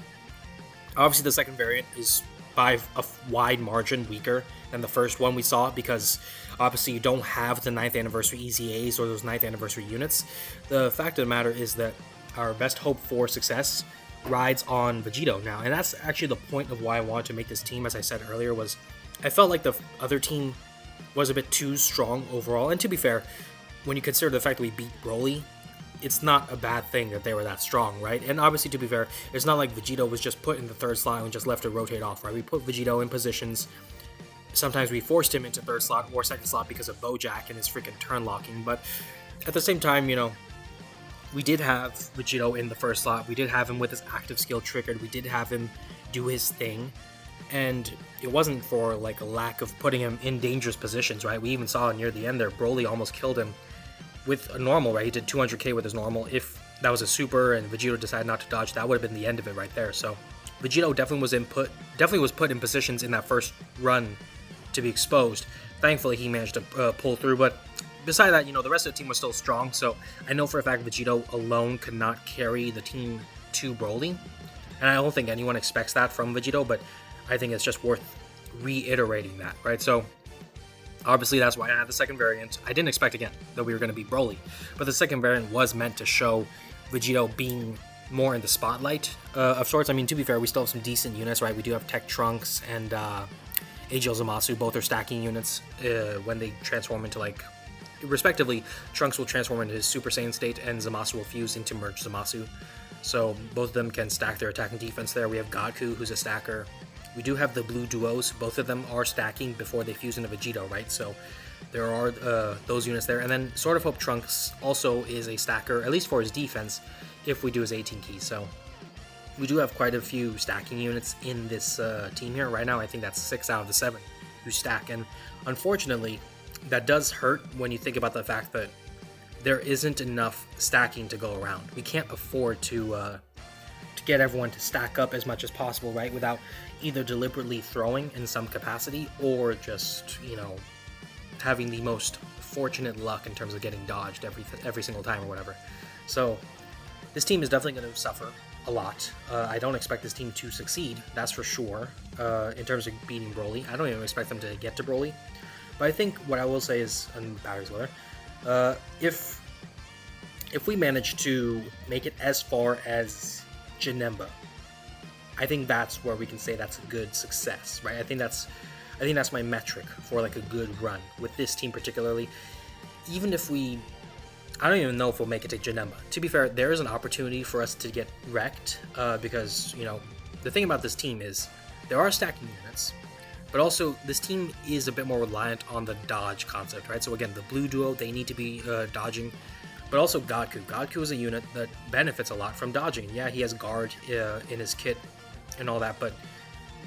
obviously, the second variant is by a wide margin weaker than the first one we saw because, obviously, you don't have the 9th anniversary EZAs or those 9th anniversary units. The fact of the matter is that our best hope for success rides on Vegito now. And that's actually the point of why I wanted to make this team, as I said earlier, was I felt like the other team was a bit too strong overall. And to be fair, when you consider the fact that we beat Broly, it's not a bad thing that they were that strong, right? And obviously, to be fair, it's not like Vegito was just put in the third slot and just left to rotate off, right? We put Vegito in positions. Sometimes we forced him into third slot or second slot because of Bojack and his freaking turn locking. But at the same time, you know, we did have Vegito in the first slot. We did have him with his active skill triggered. We did have him do his thing. And it wasn't for like a lack of putting him in dangerous positions, right? We even saw near the end there, Broly almost killed him with a normal, right? He did 200k with his normal. If that was a super and Vegito decided not to dodge, that would have been the end of it right there. So Vegito definitely was put in positions in that first run to be exposed. Thankfully, he managed to pull through. But beside that, you know, the rest of the team was still strong. So I know for a fact Vegito alone could not carry the team to Broly. And I don't think anyone expects that from Vegito, but I think it's just worth reiterating that, right? So obviously, that's why I had the second variant. I didn't expect, again, that we were going to beat Broly. But the second variant was meant to show Vegito being more in the spotlight of sorts. I mean, to be fair, we still have some decent units, right? We do have Tech Trunks and AGL Zamasu. Both are stacking units when they transform into, like, respectively, Trunks will transform into his Super Saiyan state, and Zamasu will fuse into Merge Zamasu. So both of them can stack their attacking defense there. We have Godku, who's a stacker. We do have the blue duos. Both of them are stacking before they fuse into Vegito, right? So there are those units there. And then Sword of Hope Trunks also is a stacker, at least for his defense, if we do his 18 keys. So we do have quite a few stacking units in this team here. Right now, I think that's 6 out of the 7 who stack. And unfortunately, that does hurt when you think about the fact that there isn't enough stacking to go around. We can't afford to get everyone to stack up as much as possible, right? Without either deliberately throwing in some capacity or just, you know, having the most fortunate luck in terms of getting dodged every single time or whatever. So this team is definitely going to suffer a lot. I don't expect this team to succeed, that's for sure, in terms of beating Broly. I don't even expect them to get to Broly. But I think what I will say is, and batteries low there, if we manage to make it as far as Janemba, I think that's where we can say that's a good success, right? I think that's my metric for like a good run with this team particularly. Even if I don't even know if we'll make it to Janemba. To be fair, there is an opportunity for us to get wrecked because, you know, the thing about this team is there are stacking units. But also, this team is a bit more reliant on the dodge concept, right? So again, the blue duo, they need to be dodging. But also Gaku. Gaku is a unit that benefits a lot from dodging. Yeah, he has guard in his kit and all that, but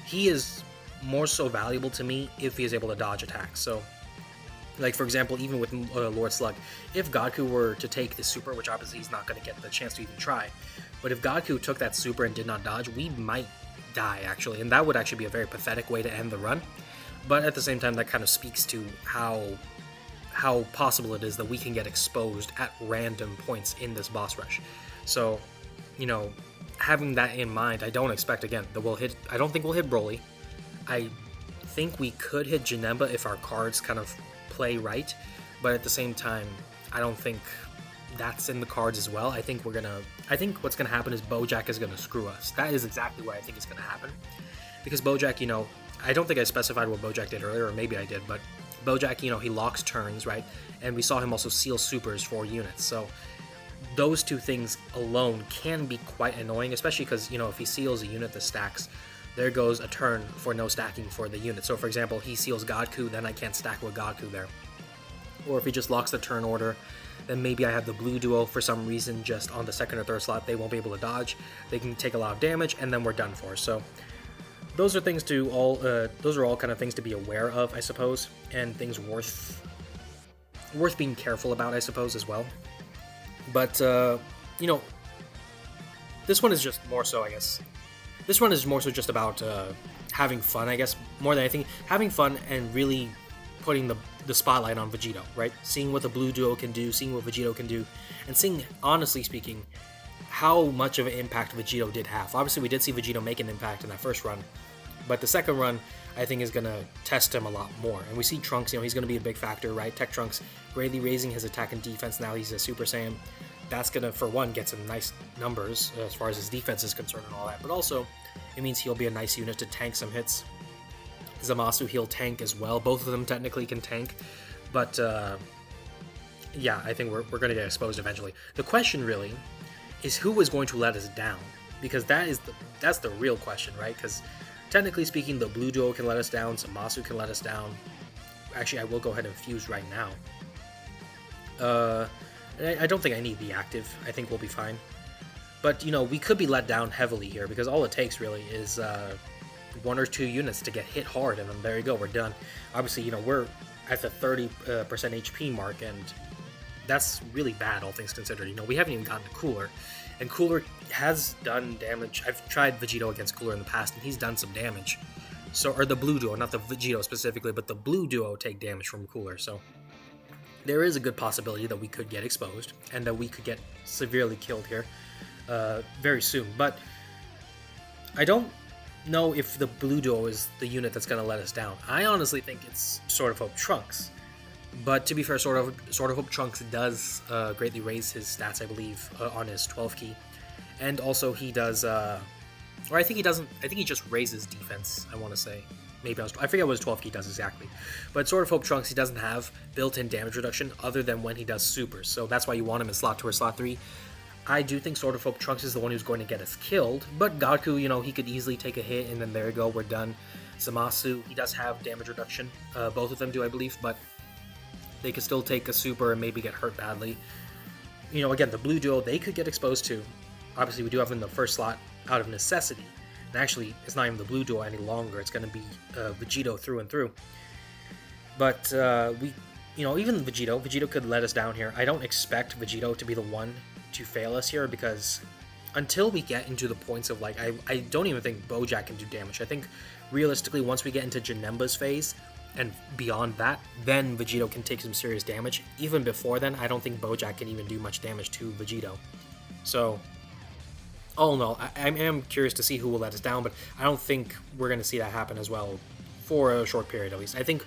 he is more so valuable to me if he is able to dodge attacks. So, like for example, even with Lord Slug, if Gaku were to take the super, which obviously he's not going to get the chance to even try, but if Gaku took that super and did not dodge, we might die actually, and that would actually be a very pathetic way to end the run. But at the same time, that kind of speaks to how possible it is that we can get exposed at random points in this boss rush. So, you know, having that in mind, I don't expect again that we'll hit. I don't think we'll hit Broly. I think we could hit Janemba if our cards kind of play right, but at the same time, I don't think that's in the cards as well. I think what's gonna happen is Bojack is gonna screw us. That is exactly what I think is gonna happen, because Bojack, you know, I don't think I specified what Bojack did earlier, or maybe I did, but Bojack, you know, he locks turns, right? And we saw him also seal supers for units. So those two things alone can be quite annoying, especially because, you know, if he seals a unit that stacks, there goes a turn for no stacking for the unit. So for example, he seals Godku, then I can't stack with Godku there. Or if he just locks the turn order, then maybe I have the blue duo for some reason just on the second or third slot. They won't be able to dodge. They can take a lot of damage, and then we're done for. So those are things to all. Those are all kind of things to be aware of, I suppose, and things worth being careful about, I suppose, as well. But you know, this one is just more so, I guess. This one is more so just about having fun, I guess, more than anything. Having fun and really putting the spotlight on Vegito, right? Seeing what the blue duo can do, seeing what Vegito can do, and seeing, honestly speaking, how much of an impact Vegito did have. Obviously, we did see Vegito make an impact in that first run, but the second run, I think, is going to test him a lot more. And we see Trunks, you know, he's going to be a big factor, right? Tech Trunks greatly raising his attack and defense. Now he's a Super Saiyan. That's going to, for one, get some nice numbers as far as his defense is concerned and all that. But also, it means he'll be a nice unit to tank some hits. Zamasu, he'll tank as well. Both of them technically can tank. But, yeah, I think we're going to get exposed eventually. The question, really, is who is going to let us down? Because that's the real question, right? Because technically speaking, the blue duo can let us down. Zamasu can let us down. Actually, I will go ahead and fuse right now. I don't think I need the active. I think we'll be fine. But, you know, we could be let down heavily here, because all it takes, really, is one or two units to get hit hard, and then there you go, we're done. Obviously, you know, we're at the 30% HP mark, and that's really bad, all things considered. You know, we haven't even gotten to Cooler, and Cooler has done damage. I've tried Vegito against Cooler in the past, and he's done some damage. So, or the blue duo, not the Vegito specifically, but the blue duo take damage from Cooler, so there is a good possibility that we could get exposed, and that we could get severely killed here very soon. But I don't know if the blue duo is the unit that's going to let us down. I honestly think it's Sword of Hope Trunks. But to be fair, Sword of Hope Trunks does greatly raise his stats, I believe, on his 12 key. And also he does, or I think he doesn't, I think he just raises defense, I want to say. Maybe I forget what his 12 key does exactly. But Sword of Hope Trunks, he doesn't have built-in damage reduction other than when he does supers. So that's why you want him in slot 2 or slot 3. I do think Sword of Hope Trunks is the one who's going to get us killed. But Gaku, you know, he could easily take a hit, and then there you go, we're done. Zamasu, he does have damage reduction. Both of them do, I believe, but they could still take a super and maybe get hurt badly. You know, again, the blue duo, they could get exposed too. Obviously, we do have in the first slot out of necessity. And actually, it's not even the blue duo any longer. It's going to be Vegito through and through. But we, you know, even Vegito could let us down here. I don't expect Vegito to be the one to fail us here, because until we get into the points of, like, I don't even think Bojack can do damage. I think realistically, once we get into Janemba's phase and beyond that, then Vegito can take some serious damage. Even before then, I don't think Bojack can even do much damage to Vegito. So, all in all, I am curious to see who will let us down, but I don't think we're going to see that happen as well for a short period, at least. I think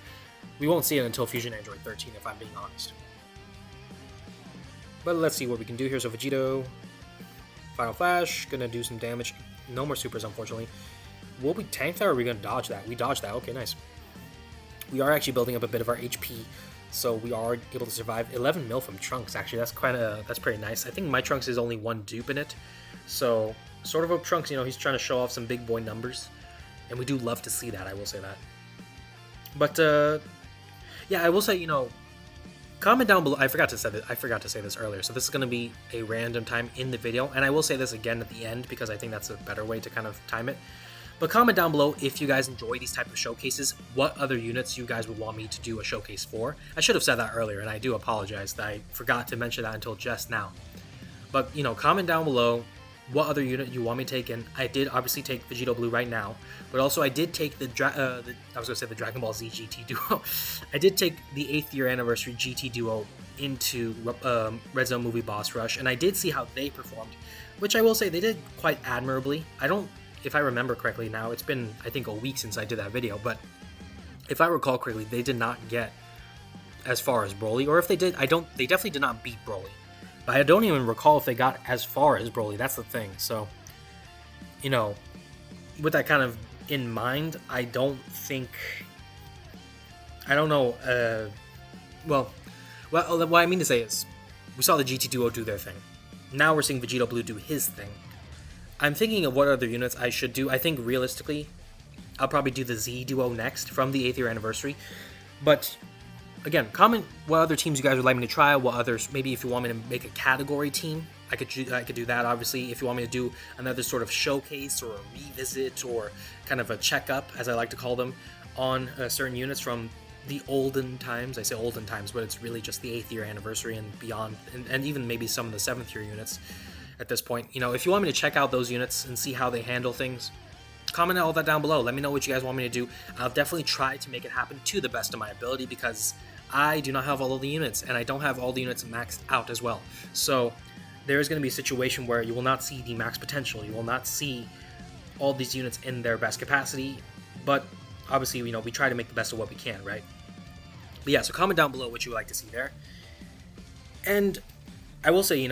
we won't see it until Fusion Android 13, if I'm being honest. But let's see what we can do here. So Vegito, Final Flash, gonna do some damage. No more supers, unfortunately. Will we tank that, or are we gonna dodge that? We dodged that. Okay, nice. We are actually building up a bit of our HP, so we are able to survive. 11 mil from Trunks, actually. That's pretty nice. I think my Trunks is only one dupe in it. So, Sword of Hope Trunks, you know, he's trying to show off some big boy numbers. And we do love to see that, I will say that. But yeah, I will say, comment down below. I forgot to say this earlier. So this is going to be a random time in the video, and I will say this again at the end because I think that's a better way to kind of time it. But comment down below if you guys enjoy these type of showcases, what other units you guys would want me to do a showcase for. I should have said that earlier, and I do apologize that I forgot to mention that until just now. But, comment down below what other unit you want me to take in. I did obviously take Vegito Blue right now, but also I did take the Dragon Ball Z GT Duo. I did take the 8th year anniversary GT Duo into Red Zone Movie Boss Rush, and I did see how they performed, which I will say they did quite admirably. If I remember correctly now, it's been, I think, a week since I did that video, but if I recall correctly, they did not get as far as Broly, or if they did, they definitely did not beat Broly. But I don't even recall if they got as far as Broly, that's the thing. So, with that kind of in mind, I don't know, well, what I mean to say is, we saw the GT Duo do their thing. Now we're seeing Vegito Blue do his thing. I'm thinking of what other units I should do. I think realistically, I'll probably do the Z Duo next from the 8th year anniversary. But again, comment what other teams you guys would like me to try. What others, maybe if you want me to make a category team, I could do that. Obviously, if you want me to do another sort of showcase or a revisit or kind of a checkup, as I like to call them, on certain units from the olden times. I say olden times, but it's really just the 8th year anniversary and beyond, and even maybe some of the 7th year units. At this point, if you want me to check out those units and see how they handle things, comment all that down below. Let me know what you guys want me to do. I'll definitely try to make it happen to the best of my ability because I do not have all of the units, and I don't have all the units maxed out as well. So there is going to be a situation where you will not see the max potential. You will not see all these units in their best capacity, but obviously, we try to make the best of what we can, right? But yeah, so comment down below what you would like to see there. And I will say,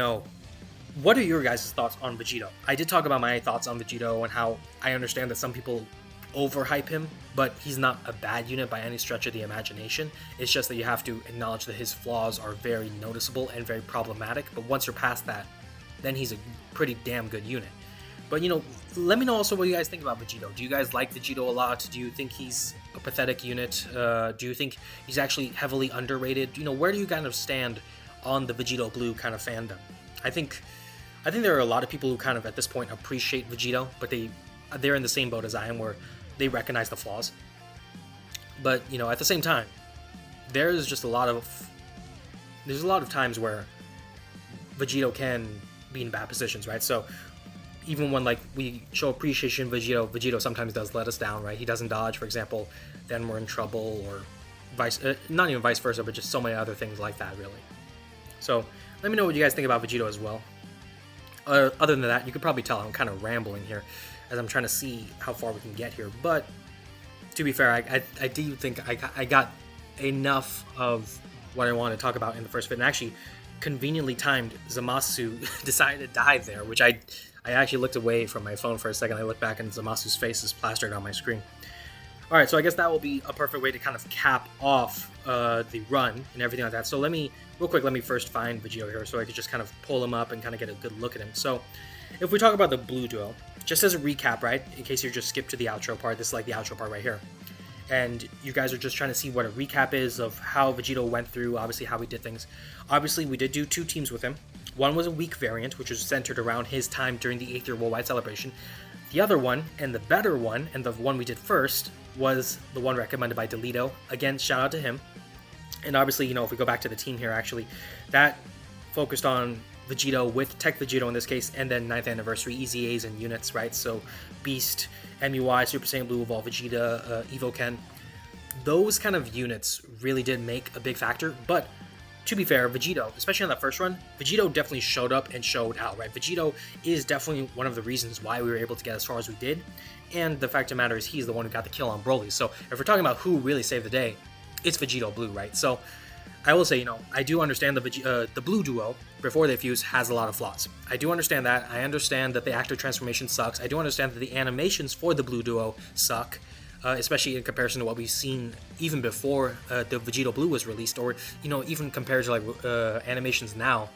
what are your guys' thoughts on Vegito? I did talk about my thoughts on Vegito and how I understand that some people overhype him, but he's not a bad unit by any stretch of the imagination. It's just that you have to acknowledge that his flaws are very noticeable and very problematic, but once you're past that, then he's a pretty damn good unit. But, let me know also what you guys think about Vegito. Do you guys like Vegito a lot? Do you think he's a pathetic unit? Do you think he's actually heavily underrated? Where do you kind of stand on the Vegito Blue kind of fandom? I think there are a lot of people who kind of at this point appreciate Vegito, but they're in the same boat as I am where they recognize the flaws. But, at the same time, there's a lot of times where Vegito can be in bad positions, right? So even when we show appreciation Vegito sometimes does let us down, right? He doesn't dodge, for example, then we're in trouble, or not even vice versa, but just so many other things like that, really. So let me know what you guys think about Vegito as well. Other than that, you could probably tell I'm kind of rambling here as I'm trying to see how far we can get here. But to be fair, I do think I got enough of what I want to talk about in the first bit. And actually, conveniently timed, Zamasu decided to die there, which I actually looked away from my phone for a second. I looked back and Zamasu's face is plastered on my screen. Alright, so I guess that will be a perfect way to kind of cap off the run and everything like that. So let me first find Vegito here so I could just kind of pull him up and kind of get a good look at him. So if we talk about the blue duo, just as a recap, right, in case you're just skipped to the outro part, this is like the outro part right here. And you guys are just trying to see what a recap is of how Vegito went through, obviously how he did things. Obviously, we did do 2 teams with him. One was a weak variant, which was centered around his time during the 8th year worldwide celebration. The other one, and the better one, and the one we did first, was the one recommended by Delito. Again, shout out to him. And obviously, if we go back to the team here, actually, that focused on Vegito with Tech Vegito in this case, and then 9th anniversary EZAs and units, right? So Beast, MUI, Super Saiyan Blue, Evolve Vegeta, Evo Ken. Those kind of units really did make a big factor, but to be fair, Vegito, especially on that first run, Vegito definitely showed up and showed out, right? Vegito is definitely one of the reasons why we were able to get as far as we did, and the fact of the matter is he's the one who got the kill on Broly. So if we're talking about who really saved the day, it's Vegito Blue, right? So I will say, I do understand the Blue duo, before they fuse, has a lot of flaws. I do understand that. I understand that the actor transformation sucks. I do understand that the animations for the Blue duo suck. Especially in comparison to what we've seen even before the Vegito Blue was released, or even compared to animations now,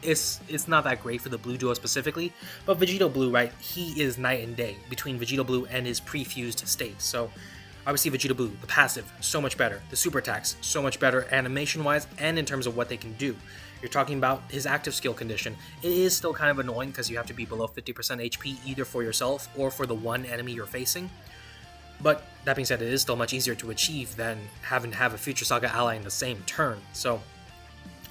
it's not that great for the Blue duo specifically. But Vegito Blue, right, he is night and day between Vegito Blue and his pre-fused state. So Obviously, Vegito Blue, the passive, so much better. The super attacks, so much better animation-wise and in terms of what they can do. You're talking about his active skill condition. It is still kind of annoying because you have to be below 50% HP either for yourself or for the one enemy you're facing. But that being said, it is still much easier to achieve than having to have a Future Saga ally in the same turn. So,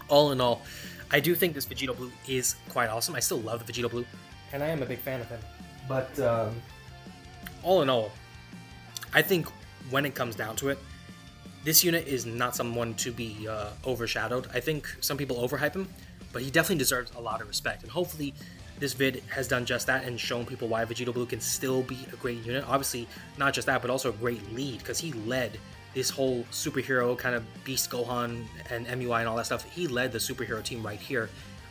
all in all, I do think this Vegito Blue is quite awesome. I still love the Vegito Blue, and I am a big fan of him. But all in all, I think when it comes down to it, this unit is not someone to be overshadowed. I think some people overhype him, but he definitely deserves a lot of respect. And hopefully this vid has done just that and shown people why Vegito Blue can still be a great unit. Obviously, not just that, but also a great lead, because he led this whole superhero kind of Beast Gohan and MUI and all that stuff. He led the superhero team right here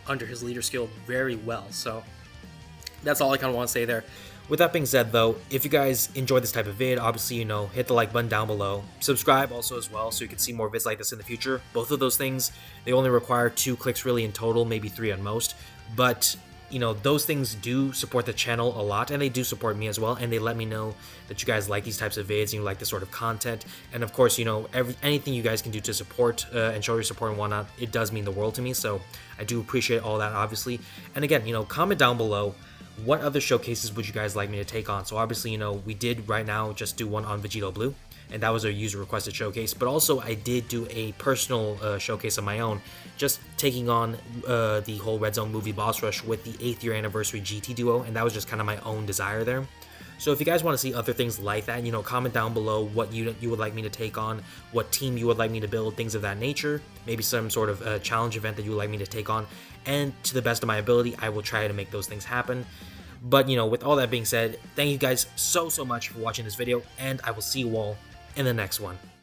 under his leader skill very well. So that's all I kind of want to say there. With that being said, though, if you guys enjoy this type of vid, obviously, hit the like button down below. Subscribe also as well so you can see more vids like this in the future. Both of those things, they only require 2 clicks really in total, maybe 3 at most. But those things do support the channel a lot, and they do support me as well, and they let me know that you guys like these types of vids and you like this sort of content. And of course, anything you guys can do to support and show your support and whatnot, it does mean the world to me, so I do appreciate all that, obviously. And again, comment down below what other showcases would you guys like me to take on. So obviously, we did right now just do one on Vegito Blue, and that was a user requested showcase, but also I did do a personal showcase of my own, just taking on the whole Red Zone movie boss rush with the 8th year anniversary GT duo, and that was just kind of my own desire there. So if you guys want to see other things like that, comment down below what unit you would like me to take on, what team you would like me to build, things of that nature, maybe some sort of challenge event that you would like me to take on, and to the best of my ability, I will try to make those things happen. But, with all that being said, thank you guys so much for watching this video, and I will see you all in the next one.